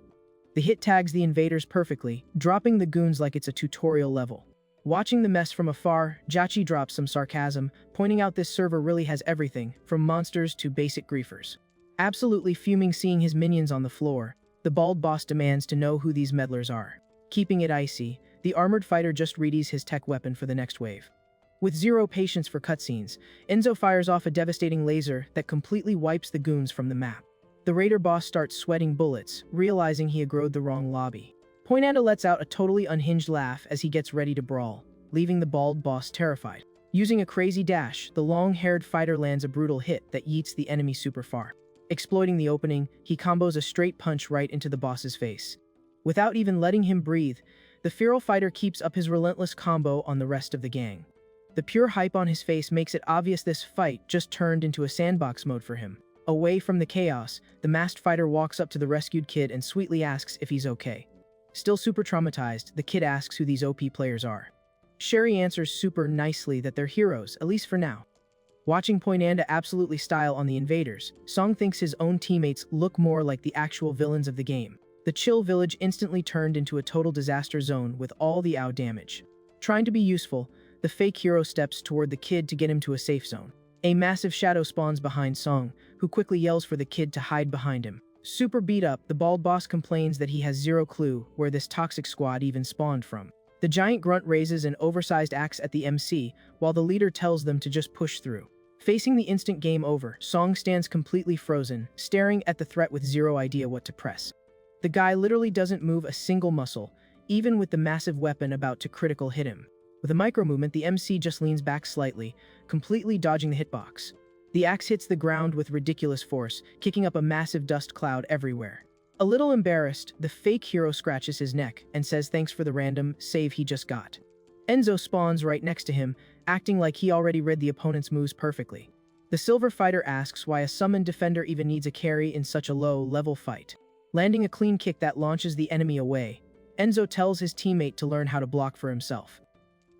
The hit tags the invaders perfectly, dropping the goons like it's a tutorial level. Watching the mess from afar, Jachi drops some sarcasm, pointing out this server really has everything, from monsters to basic griefers. Absolutely fuming seeing his minions on the floor, the bald boss demands to know who these meddlers are. Keeping it icy, the armored fighter just readies his tech weapon for the next wave. With zero patience for cutscenes, Enzo fires off a devastating laser that completely wipes the goons from the map. The raider boss starts sweating bullets, realizing he aggroed the wrong lobby. Poinanda lets out a totally unhinged laugh as he gets ready to brawl, leaving the bald boss terrified. Using a crazy dash, the long-haired fighter lands a brutal hit that yeets the enemy super far. Exploiting the opening, he combos a straight punch right into the boss's face. Without even letting him breathe, the feral fighter keeps up his relentless combo on the rest of the gang. The pure hype on his face makes it obvious this fight just turned into a sandbox mode for him. Away from the chaos, the masked fighter walks up to the rescued kid and sweetly asks if he's okay. Still super traumatized, the kid asks who these OP players are. Sherry answers super nicely that they're heroes, at least for now. Watching Poinanda absolutely style on the invaders, Song thinks his own teammates look more like the actual villains of the game. The chill village instantly turned into a total disaster zone with all the OW damage. Trying to be useful, the fake hero steps toward the kid to get him to a safe zone. A massive shadow spawns behind Song, who quickly yells for the kid to hide behind him. Super beat up, the bald boss complains that he has zero clue where this toxic squad even spawned from. The giant grunt raises an oversized axe at the MC, while the leader tells them to just push through. Facing the instant game over, Song stands completely frozen, staring at the threat with zero idea what to press. The guy literally doesn't move a single muscle, even with the massive weapon about to critical hit him. With a micro movement, the MC just leans back slightly, completely dodging the hitbox. The axe hits the ground with ridiculous force, kicking up a massive dust cloud everywhere. A little embarrassed, the fake hero scratches his neck and says thanks for the random save he just got. Enzo spawns right next to him, acting like he already read the opponent's moves perfectly. The silver fighter asks why a summoned defender even needs a carry in such a low-level fight. Landing a clean kick that launches the enemy away, Enzo tells his teammate to learn how to block for himself.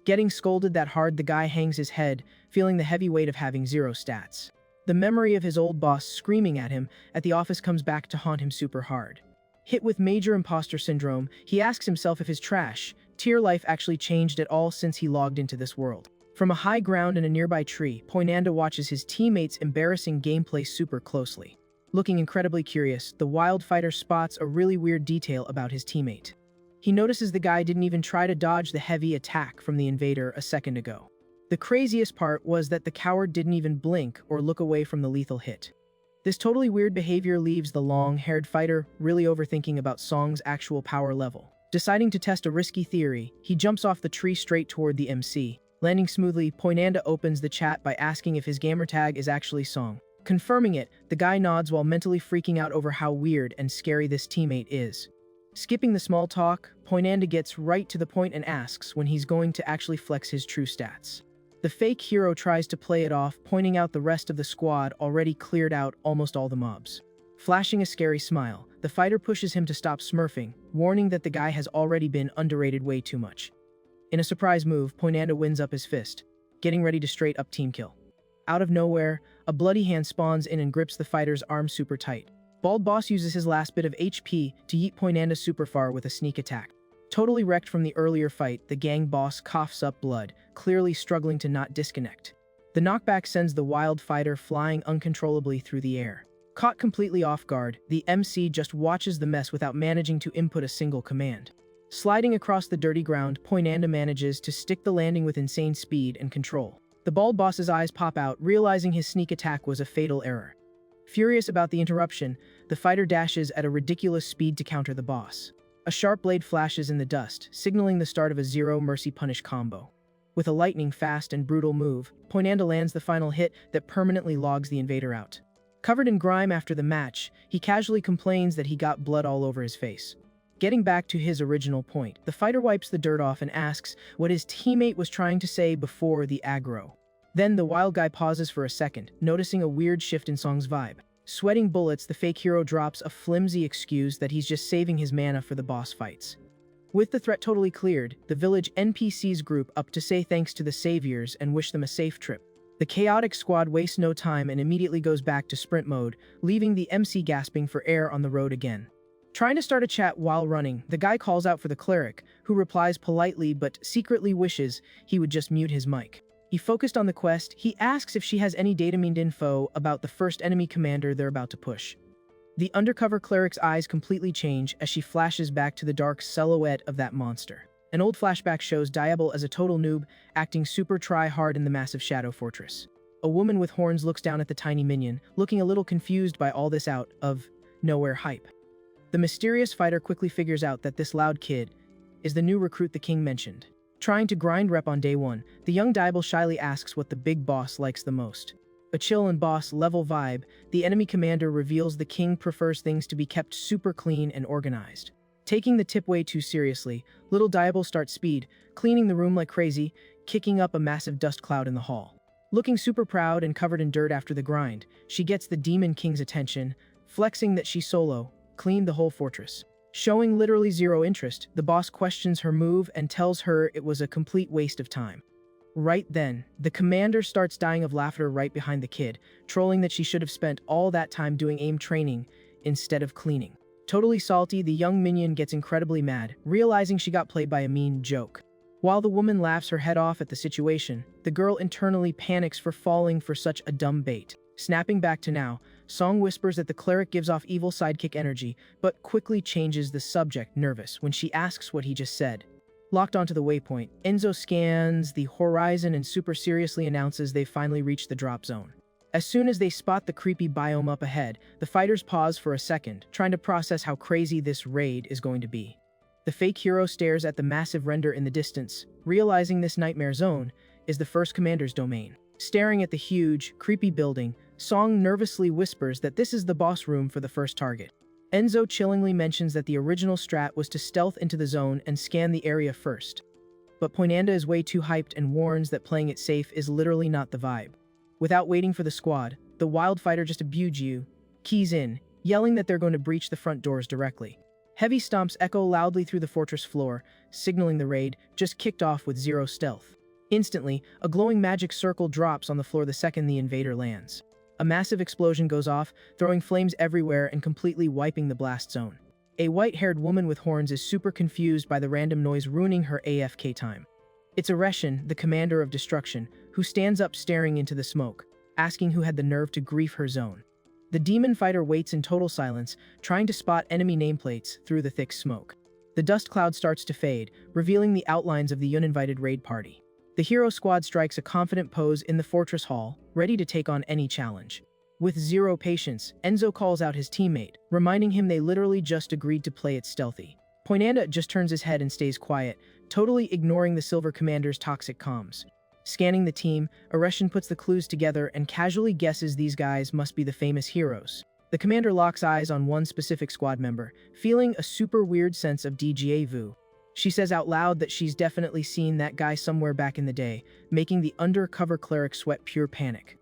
Getting scolded that hard, the guy hangs his head, feeling the heavy weight of having zero stats. The memory of his old boss screaming at him at the office comes back to haunt him super hard. Hit with major imposter syndrome, he asks himself if his trash, tier life actually changed at all since he logged into this world. From a high ground in a nearby tree, Poinanda watches his teammates' embarrassing gameplay super closely. Looking incredibly curious, the wild fighter spots a really weird detail about his teammate. He notices the guy didn't even try to dodge the heavy attack from the invader a second ago. The craziest part was that the coward didn't even blink or look away from the lethal hit. This totally weird behavior leaves the long-haired fighter really overthinking about Song's actual power level. Deciding to test a risky theory, he jumps off the tree straight toward the MC. Landing smoothly, Poinanda opens the chat by asking if his gamertag is actually Song. Confirming it, the guy nods while mentally freaking out over how weird and scary this teammate is. Skipping the small talk, Poinanda gets right to the point and asks when he's going to actually flex his true stats. The fake hero tries to play it off, pointing out the rest of the squad already cleared out almost all the mobs. Flashing a scary smile, the fighter pushes him to stop smurfing, warning that the guy has already been underrated way too much. In a surprise move, Poinanda wins up his fist, getting ready to straight up team kill. Out of nowhere, a bloody hand spawns in and grips the fighter's arm super tight. Bald Boss uses his last bit of HP to yeet Poinanda super far with a sneak attack. Totally wrecked from the earlier fight, the gang boss coughs up blood, clearly struggling to not disconnect. The knockback sends the wild fighter flying uncontrollably through the air. Caught completely off guard, the MC just watches the mess without managing to input a single command. Sliding across the dirty ground, Poinanda manages to stick the landing with insane speed and control. The bald boss's eyes pop out, realizing his sneak attack was a fatal error. Furious about the interruption, the fighter dashes at a ridiculous speed to counter the boss. A sharp blade flashes in the dust, signaling the start of a zero mercy punish combo. With a lightning fast and brutal move, Poinanda lands the final hit that permanently logs the invader out. Covered in grime after the match, he casually complains that he got blood all over his face. Getting back to his original point, the fighter wipes the dirt off and asks what his teammate was trying to say before the aggro. Then the wild guy pauses for a second, noticing a weird shift in Song's vibe. Sweating bullets, the fake hero drops a flimsy excuse that he's just saving his mana for the boss fights. With the threat totally cleared, the village NPCs group up to say thanks to the saviors and wish them a safe trip. The chaotic squad wastes no time and immediately goes back to sprint mode, leaving the MC gasping for air on the road again. Trying to start a chat while running, the guy calls out for the cleric, who replies politely but secretly wishes he would just mute his mic. He focused on the quest. He asks if she has any data-mined info about the first enemy commander they're about to push. The undercover cleric's eyes completely change as she flashes back to the dark silhouette of that monster. An old flashback shows Diable as a total noob, acting super try-hard in the massive shadow fortress. A woman with horns looks down at the tiny minion, looking a little confused by all this out of nowhere hype. The mysterious fighter quickly figures out that this loud kid is the new recruit the king mentioned. Trying to grind rep on day one, the young Dibble shyly asks what the big boss likes the most. A chill and boss level vibe, the enemy commander reveals the king prefers things to be kept super clean and organized. Taking the tip way too seriously, little Dibble starts speed, cleaning the room like crazy, kicking up a massive dust cloud in the hall. Looking super proud and covered in dirt after the grind, she gets the Demon King's attention, flexing that she solo cleaned the whole fortress. Showing literally zero interest, the boss questions her move and tells her it was a complete waste of time. Right then, the commander starts dying of laughter right behind the kid, trolling that she should have spent all that time doing aim training instead of cleaning. Totally salty, the young minion gets incredibly mad, realizing she got played by a mean joke. While the woman laughs her head off at the situation, the girl internally panics for falling for such a dumb bait. Snapping back to now, Song whispers that the cleric gives off evil sidekick energy, but quickly changes the subject, nervous, when she asks what he just said. Locked onto the waypoint, Enzo scans the horizon and super seriously announces they've finally reached the drop zone. As soon as they spot the creepy biome up ahead, the fighters pause for a second, trying to process how crazy this raid is going to be. The fake hero stares at the massive render in the distance, realizing this nightmare zone is the first commander's domain. Staring at the huge, creepy building, Song nervously whispers that this is the boss room for the first target. Enzo chillingly mentions that the original strat was to stealth into the zone and scan the area first. But Poinanda is way too hyped and warns that playing it safe is literally not the vibe. Without waiting for the squad, the wild fighter just abuses you, keys in, yelling that they're going to breach the front doors directly. Heavy stomps echo loudly through the fortress floor, signaling the raid just kicked off with zero stealth. Instantly, a glowing magic circle drops on the floor the second the invader lands. A massive explosion goes off, throwing flames everywhere and completely wiping the blast zone. A white-haired woman with horns is super confused by the random noise, ruining her AFK time. It's Areshin, the commander of destruction, who stands up staring into the smoke, asking who had the nerve to grief her zone. The demon fighter waits in total silence, trying to spot enemy nameplates through the thick smoke. The dust cloud starts to fade, revealing the outlines of the uninvited raid party. The hero squad strikes a confident pose in the fortress hall, ready to take on any challenge. With zero patience, Enzo calls out his teammate, reminding him they literally just agreed to play it stealthy. Poinanda just turns his head and stays quiet, totally ignoring the Silver Commander's toxic comms. Scanning the team, Areshin puts the clues together and casually guesses these guys must be the famous heroes. The commander locks eyes on one specific squad member, feeling a super weird sense of déjà vu. She says out loud that she's definitely seen that guy somewhere back in the day, making the undercover cleric sweat pure panic.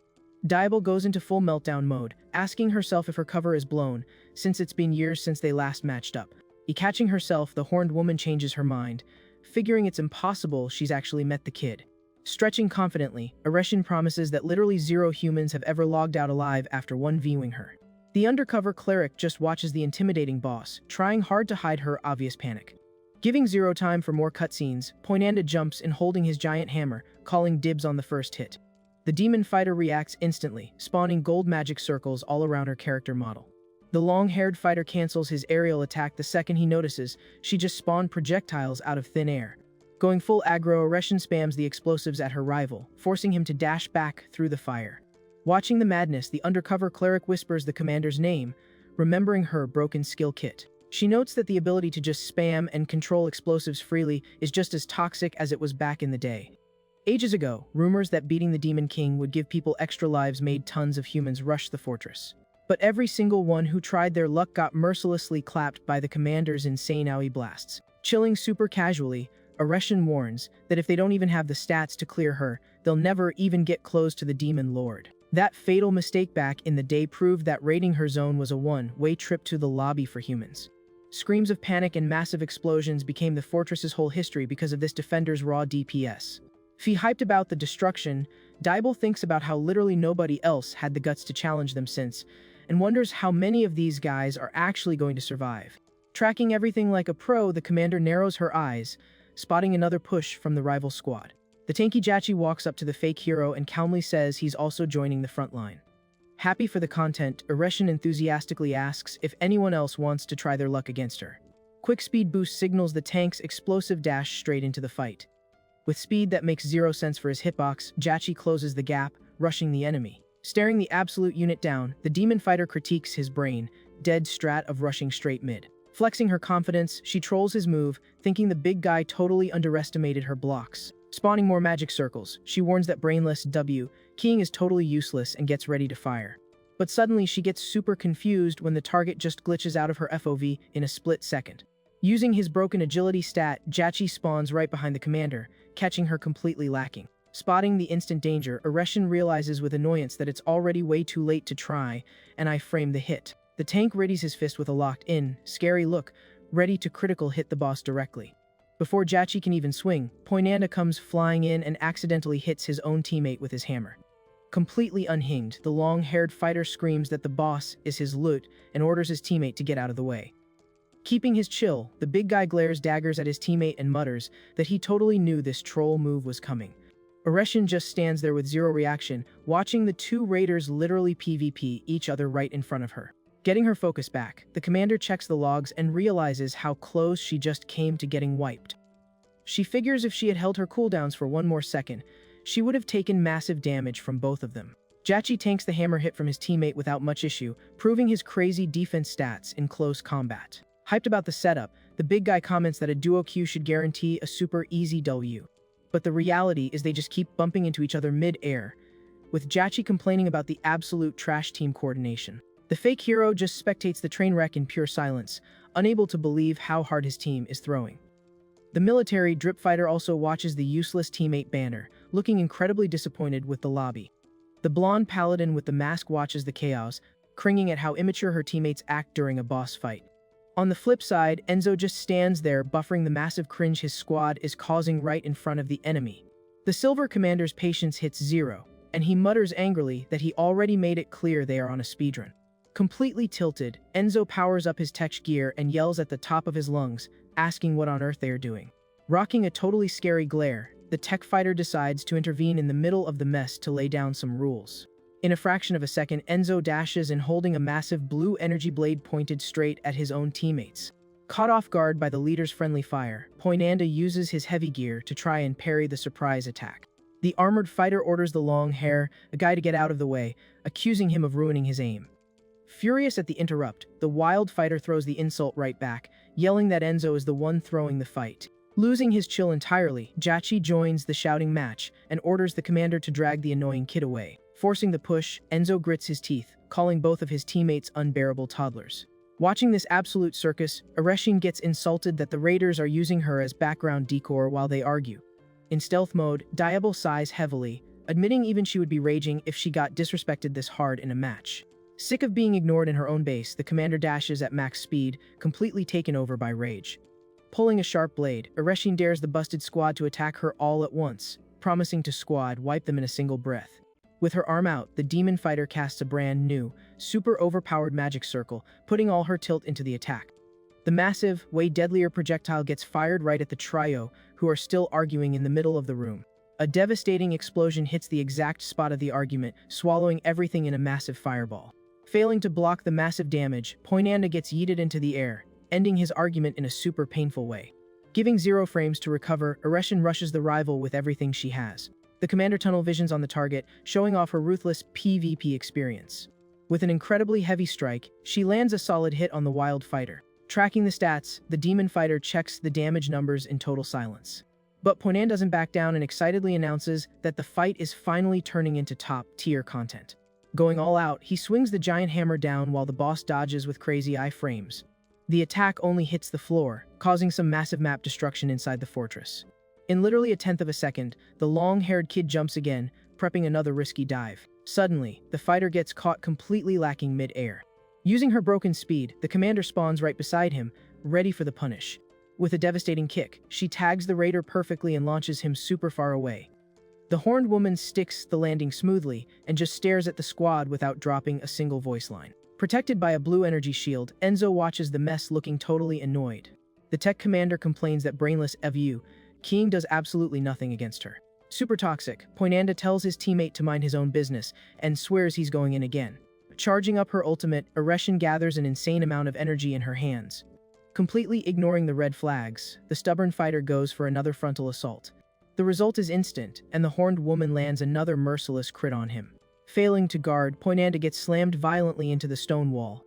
Dibble goes into full meltdown mode, asking herself if her cover is blown, since it's been years since they last matched up. Catching herself, the horned woman changes her mind, figuring it's impossible she's actually met the kid. Stretching confidently, Areshin promises that literally zero humans have ever logged out alive after 1v-ing her. The undercover cleric just watches the intimidating boss, trying hard to hide her obvious panic. Giving zero time for more cutscenes, Poinanda jumps in holding his giant hammer, calling dibs on the first hit. The demon fighter reacts instantly, spawning gold magic circles all around her character model. The long-haired fighter cancels his aerial attack the second he notices she just spawned projectiles out of thin air. Going full aggro, Areshin spams the explosives at her rival, forcing him to dash back through the fire. Watching the madness, the undercover cleric whispers the commander's name, remembering her broken skill kit. She notes that the ability to just spam and control explosives freely is just as toxic as it was back in the day. Ages ago, rumors that beating the Demon King would give people extra lives made tons of humans rush the fortress. But every single one who tried their luck got mercilessly clapped by the commander's insane AoE blasts. Chilling super casually, Areshin warns that if they don't even have the stats to clear her, they'll never even get close to the Demon Lord. That fatal mistake back in the day proved that raiding her zone was a one-way trip to the lobby for humans. Screams of panic and massive explosions became the fortress's whole history because of this defender's raw DPS. Hyped about the destruction, Dibble thinks about how literally nobody else had the guts to challenge them since, and wonders how many of these guys are actually going to survive. Tracking everything like a pro, the commander narrows her eyes, spotting another push from the rival squad. The tanky Jachi walks up to the fake hero and calmly says he's also joining the front line. Happy for the content, Areshin enthusiastically asks if anyone else wants to try their luck against her. Quick speed boost signals the tank's explosive dash straight into the fight. With speed that makes zero sense for his hitbox, Jachi closes the gap, rushing the enemy. Staring the absolute unit down, the demon fighter critiques his brain, dead strat of rushing straight mid. Flexing her confidence, she trolls his move, thinking the big guy totally underestimated her blocks. Spawning more magic circles, she warns that brainless W, keying is totally useless and gets ready to fire. But suddenly she gets super confused when the target just glitches out of her FOV in a split second. Using his broken agility stat, Jachi spawns right behind the commander, catching her completely lacking. Spotting the instant danger, Ereshin realizes with annoyance that it's already way too late to try, and I frame the hit. The tank readies his fist with a locked-in, scary look, ready to critical hit the boss directly. Before Jachi can even swing, Poinanda comes flying in and accidentally hits his own teammate with his hammer. Completely unhinged, the long-haired fighter screams that the boss is his loot and orders his teammate to get out of the way. Keeping his chill, the big guy glares daggers at his teammate and mutters that he totally knew this troll move was coming. Ereshin just stands there with zero reaction, watching the two raiders literally PvP each other right in front of her. Getting her focus back, the commander checks the logs and realizes how close she just came to getting wiped. She figures if she had held her cooldowns for one more second, she would have taken massive damage from both of them. Jachi tanks the hammer hit from his teammate without much issue, proving his crazy defense stats in close combat. Hyped about the setup, the big guy comments that a duo Q should guarantee a super easy W. But the reality is they just keep bumping into each other mid-air, with Jachi complaining about the absolute trash team coordination. The fake hero just spectates the train wreck in pure silence, unable to believe how hard his team is throwing. The military drip fighter also watches the useless teammate banner, looking incredibly disappointed with the lobby. The blonde paladin with the mask watches the chaos, cringing at how immature her teammates act during a boss fight. On the flip side, Enzo just stands there buffering the massive cringe his squad is causing right in front of the enemy. The silver commander's patience hits zero, and he mutters angrily that he already made it clear they are on a speedrun. Completely tilted, Enzo powers up his tech gear and yells at the top of his lungs, asking what on earth they are doing. Rocking a totally scary glare, the tech fighter decides to intervene in the middle of the mess to lay down some rules. In a fraction of a second, Enzo dashes in holding a massive blue energy blade pointed straight at his own teammates. Caught off guard by the leader's friendly fire, Poinanda uses his heavy gear to try and parry the surprise attack. The armored fighter orders the long hair, a guy to get out of the way, accusing him of ruining his aim. Furious at the interrupt, the wild fighter throws the insult right back, yelling that Enzo is the one throwing the fight. Losing his chill entirely, Jachi joins the shouting match and orders the commander to drag the annoying kid away. Forcing the push, Enzo grits his teeth, calling both of his teammates unbearable toddlers. Watching this absolute circus, Ereshin gets insulted that the raiders are using her as background decor while they argue. In stealth mode, Diable sighs heavily, admitting even she would be raging if she got disrespected this hard in a match. Sick of being ignored in her own base, the commander dashes at max speed, completely taken over by rage. Pulling a sharp blade, Ereshin dares the busted squad to attack her all at once, promising to squad wipe them in a single breath. With her arm out, the demon fighter casts a brand new, super overpowered magic circle, putting all her tilt into the attack. The massive, way deadlier projectile gets fired right at the trio, who are still arguing in the middle of the room. A devastating explosion hits the exact spot of the argument, swallowing everything in a massive fireball. Failing to block the massive damage, Poinanda gets yeeted into the air, ending his argument in a super painful way. Giving 0 frames to recover, Ereshin rushes the rival with everything she has. The commander tunnel visions on the target, showing off her ruthless PvP experience. With an incredibly heavy strike, she lands a solid hit on the wild fighter. Tracking the stats, the demon fighter checks the damage numbers in total silence. But Poinanda doesn't back down and excitedly announces that the fight is finally turning into top-tier content. Going all out, he swings the giant hammer down while the boss dodges with crazy iframes. The attack only hits the floor, causing some massive map destruction inside the fortress. In literally a tenth of a second, the long-haired kid jumps again, prepping another risky dive. Suddenly, the fighter gets caught completely lacking mid-air. Using her broken speed, the commander spawns right beside him, ready for the punish. With a devastating kick, she tags the raider perfectly and launches him super far away. The horned woman sticks the landing smoothly and just stares at the squad without dropping a single voice line. Protected by a blue energy shield, Enzo watches the mess looking totally annoyed. The tech commander complains that brainless Evu, keying does absolutely nothing against her. Super toxic, Poinanda tells his teammate to mind his own business and swears he's going in again. Charging up her ultimate, Ereshin gathers an insane amount of energy in her hands. Completely ignoring the red flags, the stubborn fighter goes for another frontal assault. The result is instant, and the horned woman lands another merciless crit on him. Failing to guard, Poinanda gets slammed violently into the stone wall.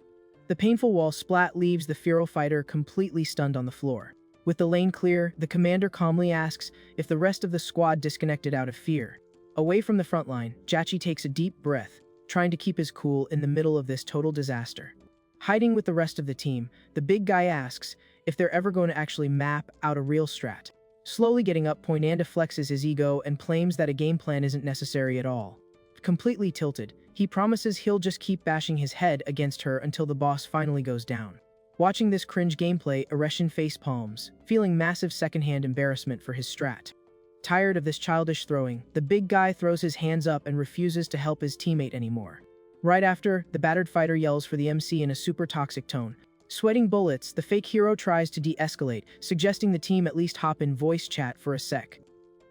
The painful wall splat leaves the feral fighter completely stunned on the floor. With the lane clear, the commander calmly asks if the rest of the squad disconnected out of fear. Away from the front line, Jachi takes a deep breath, trying to keep his cool in the middle of this total disaster. Hiding with the rest of the team, the big guy asks if they're ever going to actually map out a real strat. Slowly getting up, Poinanda flexes his ego and claims that a game plan isn't necessary at all. Completely tilted, he promises he'll just keep bashing his head against her until the boss finally goes down. Watching this cringe gameplay, Ereshin face palms, feeling massive secondhand embarrassment for his strat. Tired of this childish throwing, the big guy throws his hands up and refuses to help his teammate anymore. Right after, the battered fighter yells for the MC in a super toxic tone. Sweating bullets, the fake hero tries to de-escalate, suggesting the team at least hop in voice chat for a sec.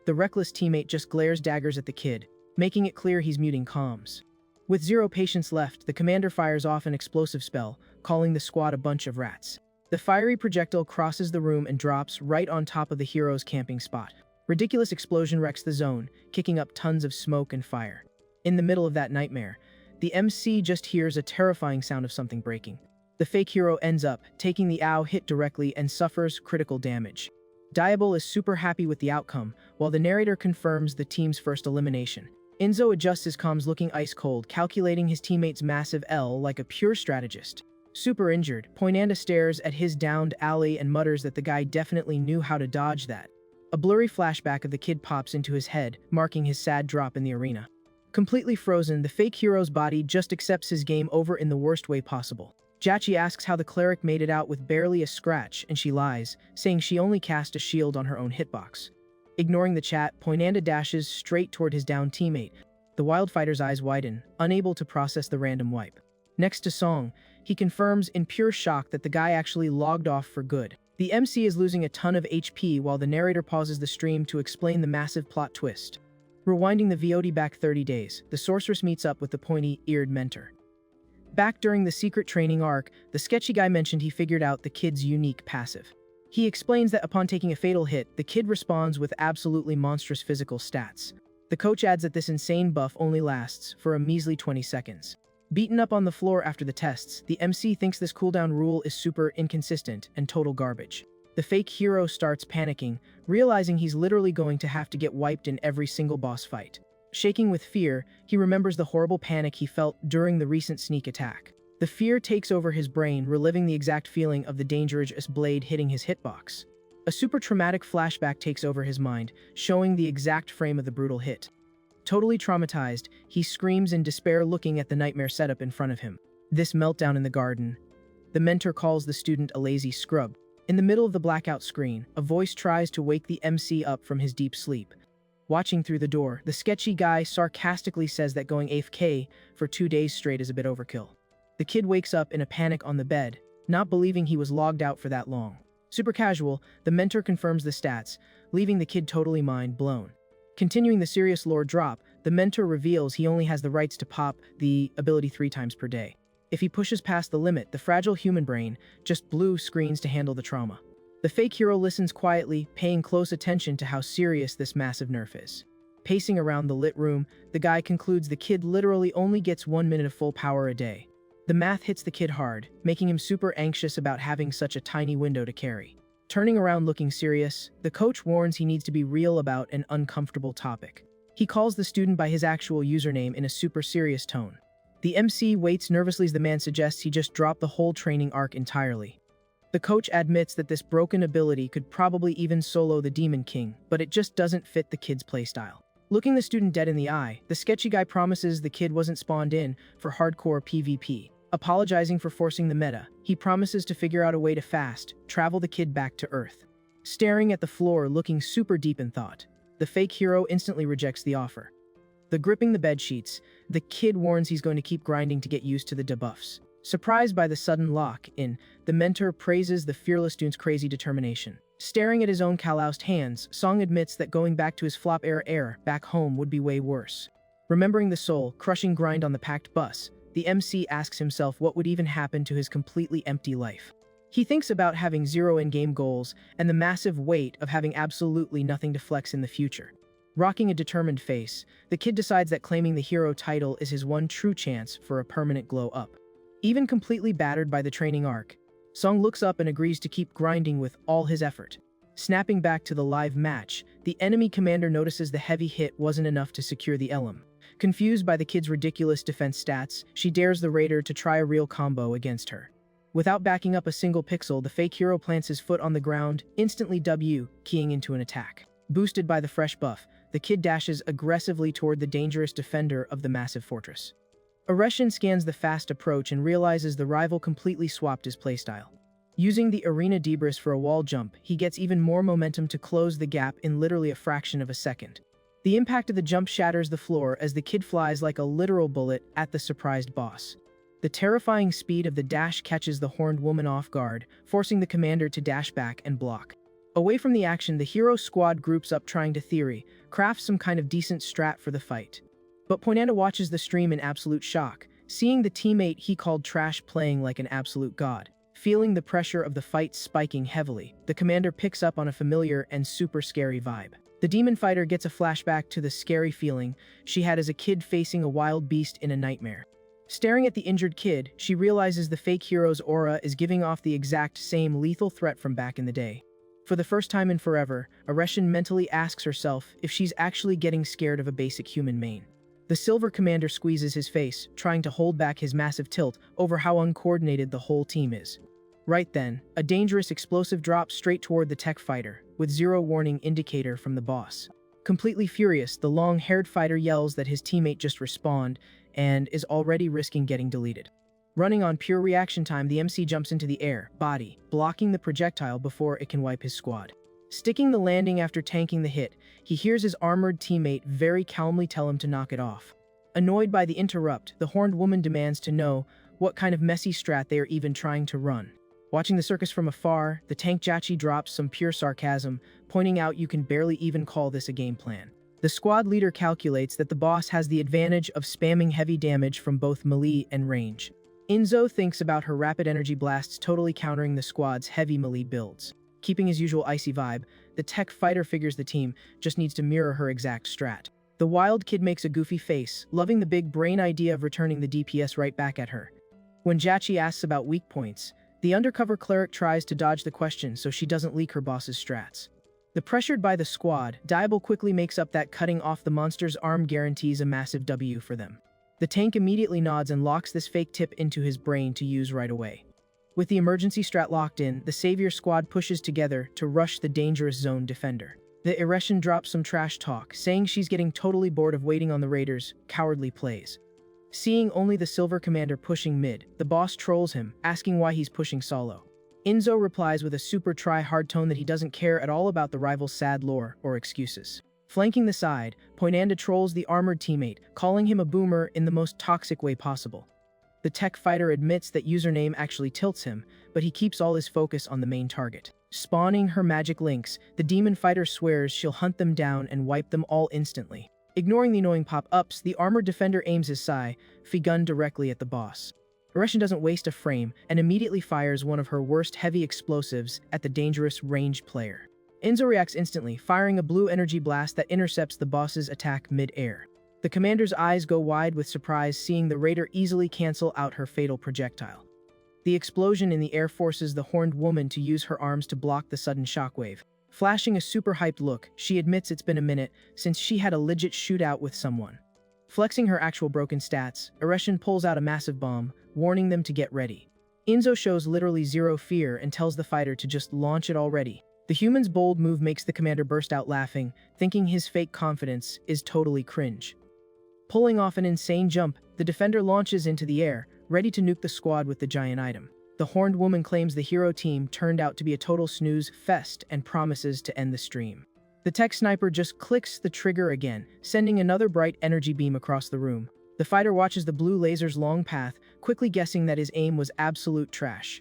The reckless teammate just glares daggers at the kid, making it clear he's muting comms. With zero patience left, the commander fires off an explosive spell, calling the squad a bunch of rats. The fiery projectile crosses the room and drops right on top of the hero's camping spot. Ridiculous explosion wrecks the zone, kicking up tons of smoke and fire. In the middle of that nightmare, the MC just hears a terrifying sound of something breaking. The fake hero ends up taking the ow hit directly and suffers critical damage. Diable is super happy with the outcome, while the narrator confirms the team's first elimination. Enzo adjusts his comms looking ice cold, calculating his teammate's massive L like a pure strategist. Super injured, Poinanda stares at his downed ally and mutters that the guy definitely knew how to dodge that. A blurry flashback of the kid pops into his head, marking his sad drop in the arena. Completely frozen, the fake hero's body just accepts his game over in the worst way possible. Jachi asks how the cleric made it out with barely a scratch, and she lies, saying she only cast a shield on her own hitbox. Ignoring the chat, Poinanda dashes straight toward his downed teammate. The wildfighter's eyes widen, unable to process the random wipe. Next to Song, he confirms in pure shock that the guy actually logged off for good. The MC is losing a ton of HP while the narrator pauses the stream to explain the massive plot twist. Rewinding the VOD back 30 days, the sorceress meets up with the pointy-eared mentor. Back during the secret training arc, the sketchy guy mentioned he figured out the kid's unique passive. He explains that upon taking a fatal hit, the kid responds with absolutely monstrous physical stats. The coach adds that this insane buff only lasts for a measly 20 seconds. Beaten up on the floor after the tests, the MC thinks this cooldown rule is super inconsistent and total garbage. The fake hero starts panicking, realizing he's literally going to have to get wiped in every single boss fight. Shaking with fear, he remembers the horrible panic he felt during the recent sneak attack. The fear takes over his brain, reliving the exact feeling of the dangerous blade hitting his hitbox. A super traumatic flashback takes over his mind, showing the exact frame of the brutal hit. Totally traumatized, he screams in despair looking at the nightmare setup in front of him. This meltdown in the garden. The mentor calls the student a lazy scrub. In the middle of the blackout screen, a voice tries to wake the MC up from his deep sleep. Watching through the door, the sketchy guy sarcastically says that going AFK for 2 days straight is a bit overkill. The kid wakes up in a panic on the bed, not believing he was logged out for that long. Super casual, the mentor confirms the stats, leaving the kid totally mind blown. Continuing the serious lore drop, the mentor reveals he only has the rights to pop the ability 3 times per day. If he pushes past the limit, the fragile human brain just blue screens to handle the trauma. The fake hero listens quietly, paying close attention to how serious this massive nerf is. Pacing around the lit room, the guy concludes the kid literally only gets 1 minute of full power a day. The math hits the kid hard, making him super anxious about having such a tiny window to carry. Turning around looking serious, the coach warns he needs to be real about an uncomfortable topic. He calls the student by his actual username in a super serious tone. The MC waits nervously as the man suggests he just drop the whole training arc entirely. The coach admits that this broken ability could probably even solo the Demon King, but it just doesn't fit the kid's playstyle. Looking the student dead in the eye, the sketchy guy promises the kid wasn't spawned in for hardcore PvP. Apologizing for forcing the meta, he promises to figure out a way to fast travel the kid back to Earth. Staring at the floor looking super deep in thought, the fake hero instantly rejects the offer. Gripping the bed sheets, the kid warns he's going to keep grinding to get used to the debuffs. Surprised by the sudden lock-in, the mentor praises the fearless student's crazy determination. Staring at his own calloused hands, Song admits that going back to his flop-era back home would be way worse. Remembering the soul-crushing grind on the packed bus, the MC asks himself what would even happen to his completely empty life. He thinks about having 0 in-game goals and the massive weight of having absolutely nothing to flex in the future. Rocking a determined face, the kid decides that claiming the hero title is his one true chance for a permanent glow-up. Even completely battered by the training arc, Song looks up and agrees to keep grinding with all his effort. Snapping back to the live match, the enemy commander notices the heavy hit wasn't enough to secure the Elam. Confused by the kid's ridiculous defense stats, she dares the raider to try a real combo against her. Without backing up a single pixel, the fake hero plants his foot on the ground, instantly keying into an attack. Boosted by the fresh buff, the kid dashes aggressively toward the dangerous defender of the massive fortress. Areshin scans the fast approach and realizes the rival completely swapped his playstyle. Using the arena debris for a wall jump, he gets even more momentum to close the gap in literally a fraction of a second. The impact of the jump shatters the floor as the kid flies like a literal bullet at the surprised boss. The terrifying speed of the dash catches the horned woman off guard, forcing the commander to dash back and block. Away from the action, the hero squad groups up trying to craft some kind of decent strat for the fight. But Poinanda watches the stream in absolute shock, seeing the teammate he called trash playing like an absolute god. Feeling the pressure of the fight spiking heavily, the commander picks up on a familiar and super scary vibe. The demon fighter gets a flashback to the scary feeling she had as a kid facing a wild beast in a nightmare. Staring at the injured kid, she realizes the fake hero's aura is giving off the exact same lethal threat from back in the day. For the first time in forever, Areshin mentally asks herself if she's actually getting scared of a basic human main. The silver commander squeezes his face, trying to hold back his massive tilt over how uncoordinated the whole team is. Right then, a dangerous explosive drops straight toward the tech fighter, with zero warning indicator from the boss. Completely furious, the long-haired fighter yells that his teammate just respawned and is already risking getting deleted. Running on pure reaction time, the MC jumps into the air, body, blocking the projectile before it can wipe his squad. Sticking the landing after tanking the hit, he hears his armored teammate very calmly tell him to knock it off. Annoyed by the interrupt, the horned woman demands to know what kind of messy strat they are even trying to run. Watching the circus from afar, the tank Jachi drops some pure sarcasm, pointing out you can barely even call this a game plan. The squad leader calculates that the boss has the advantage of spamming heavy damage from both melee and range. Enzo thinks about her rapid energy blasts totally countering the squad's heavy melee builds. Keeping his usual icy vibe, the tech fighter figures the team just needs to mirror her exact strat. The wild kid makes a goofy face, loving the big brain idea of returning the DPS right back at her. When Jachi asks about weak points, the undercover cleric tries to dodge the question so she doesn't leak her boss's strats. Pressured by the squad, Diable quickly makes up that cutting off the monster's arm guarantees a massive W for them. The tank immediately nods and locks this fake tip into his brain to use right away. With the emergency strat locked in, the savior squad pushes together to rush the dangerous zone defender. The Areshin drops some trash talk, saying she's getting totally bored of waiting on the raiders' cowardly plays. Seeing only the silver commander pushing mid, the boss trolls him, asking why he's pushing solo. Enzo replies with a super try-hard tone that he doesn't care at all about the rival's sad lore or excuses. Flanking the side, Poinanda trolls the armored teammate, calling him a boomer in the most toxic way possible. The tech fighter admits that username actually tilts him, but he keeps all his focus on the main target. Spawning her magic links, the demon fighter swears she'll hunt them down and wipe them all instantly. Ignoring the annoying pop-ups, the armored defender aims his gun directly at the boss. Areshin doesn't waste a frame and immediately fires one of her worst heavy explosives at the dangerous ranged player. Enzo reacts instantly, firing a blue energy blast that intercepts the boss's attack mid-air. The commander's eyes go wide with surprise, seeing the raider easily cancel out her fatal projectile. The explosion in the air forces the horned woman to use her arms to block the sudden shockwave. Flashing a super hyped look, she admits it's been a minute since she had a legit shootout with someone. Flexing her actual broken stats, Areshin pulls out a massive bomb, warning them to get ready. Enzo shows literally zero fear and tells the fighter to just launch it already. The human's bold move makes the commander burst out laughing, thinking his fake confidence is totally cringe. Pulling off an insane jump, the defender launches into the air, ready to nuke the squad with the giant item. The horned woman claims the hero team turned out to be a total snooze fest and promises to end the stream. The tech sniper just clicks the trigger again, sending another bright energy beam across the room. The fighter watches the blue laser's long path, quickly guessing that his aim was absolute trash.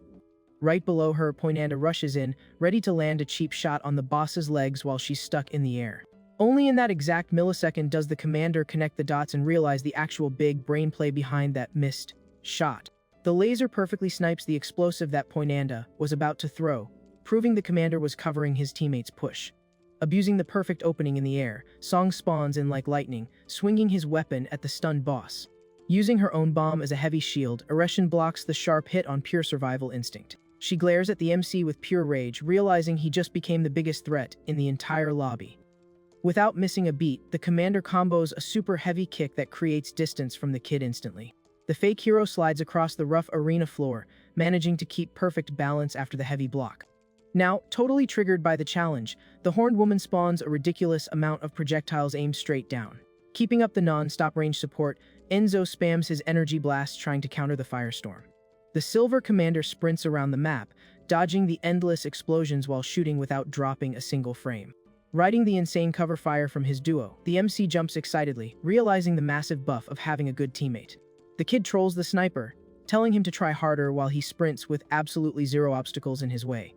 Right below her, Poinanda rushes in, ready to land a cheap shot on the boss's legs while she's stuck in the air. Only in that exact millisecond does the commander connect the dots and realize the actual big brain play behind that missed shot. The laser perfectly snipes the explosive that Poinanda was about to throw, proving the commander was covering his teammate's push. Abusing the perfect opening in the air, Song spawns in like lightning, swinging his weapon at the stunned boss. Using her own bomb as a heavy shield, Areshin blocks the sharp hit on pure survival instinct. She glares at the MC with pure rage, realizing he just became the biggest threat in the entire lobby. Without missing a beat, the commander combos a super heavy kick that creates distance from the kid instantly. The fake hero slides across the rough arena floor, managing to keep perfect balance after the heavy block. Now, totally triggered by the challenge, the horned woman spawns a ridiculous amount of projectiles aimed straight down. Keeping up the non-stop range support, Enzo spams his energy blast trying to counter the firestorm. The silver commander sprints around the map, dodging the endless explosions while shooting without dropping a single frame. Riding the insane cover fire from his duo, the MC jumps excitedly, realizing the massive buff of having a good teammate. The kid trolls the sniper, telling him to try harder while he sprints with absolutely zero obstacles in his way.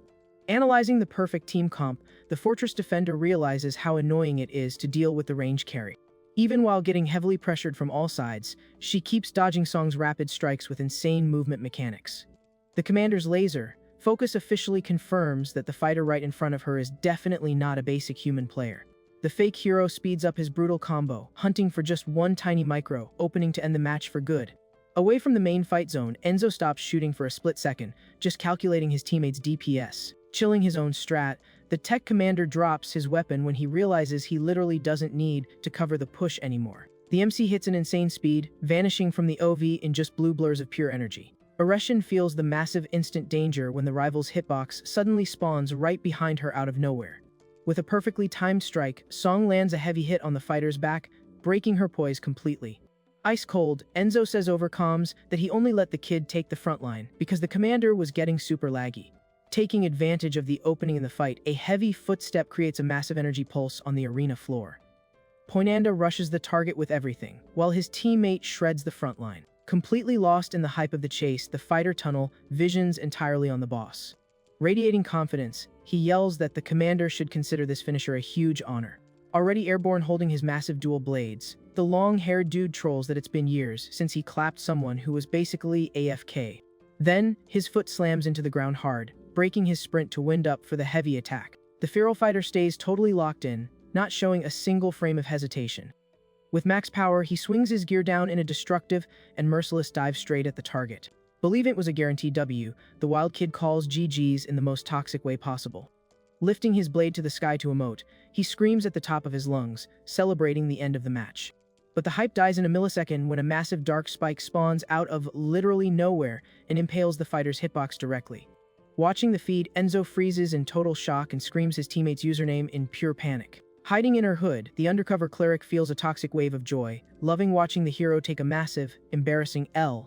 Analyzing the perfect team comp, the Fortress Defender realizes how annoying it is to deal with the range carry. Even while getting heavily pressured from all sides, she keeps dodging Song's rapid strikes with insane movement mechanics. The commander's laser focus officially confirms that the fighter right in front of her is definitely not a basic human player. The fake hero speeds up his brutal combo, hunting for just one tiny micro, opening to end the match for good. Away from the main fight zone, Enzo stops shooting for a split second, just calculating his teammates' DPS. Chilling his own strat, the tech commander drops his weapon when he realizes he literally doesn't need to cover the push anymore. The MC hits an insane speed, vanishing from the OV in just blue blurs of pure energy. Areshin feels the massive instant danger when the rival's hitbox suddenly spawns right behind her out of nowhere. With a perfectly timed strike, Song lands a heavy hit on the fighter's back, breaking her poise completely. Ice cold, Enzo says over comms that he only let the kid take the front line because the commander was getting super laggy. Taking advantage of the opening in the fight, a heavy footstep creates a massive energy pulse on the arena floor. Poinanda rushes the target with everything, while his teammate shreds the front line. Completely lost in the hype of the chase, the fighter tunnel visions entirely on the boss. Radiating confidence, he yells that the commander should consider this finisher a huge honor. Already airborne holding his massive dual blades, the long-haired dude trolls that it's been years since he clapped someone who was basically AFK. Then, his foot slams into the ground hard, breaking his sprint to wind up for the heavy attack. The feral fighter stays totally locked in, not showing a single frame of hesitation. With max power, he swings his gear down in a destructive and merciless dive straight at the target. Believe it was a guaranteed W, the wild kid calls GG's in the most toxic way possible. Lifting his blade to the sky to emote, he screams at the top of his lungs, celebrating the end of the match. But the hype dies in a millisecond when a massive dark spike spawns out of literally nowhere and impales the fighter's hitbox directly. Watching the feed, Enzo freezes in total shock and screams his teammate's username in pure panic. Hiding in her hood, the undercover cleric feels a toxic wave of joy, loving watching the hero take a massive, embarrassing L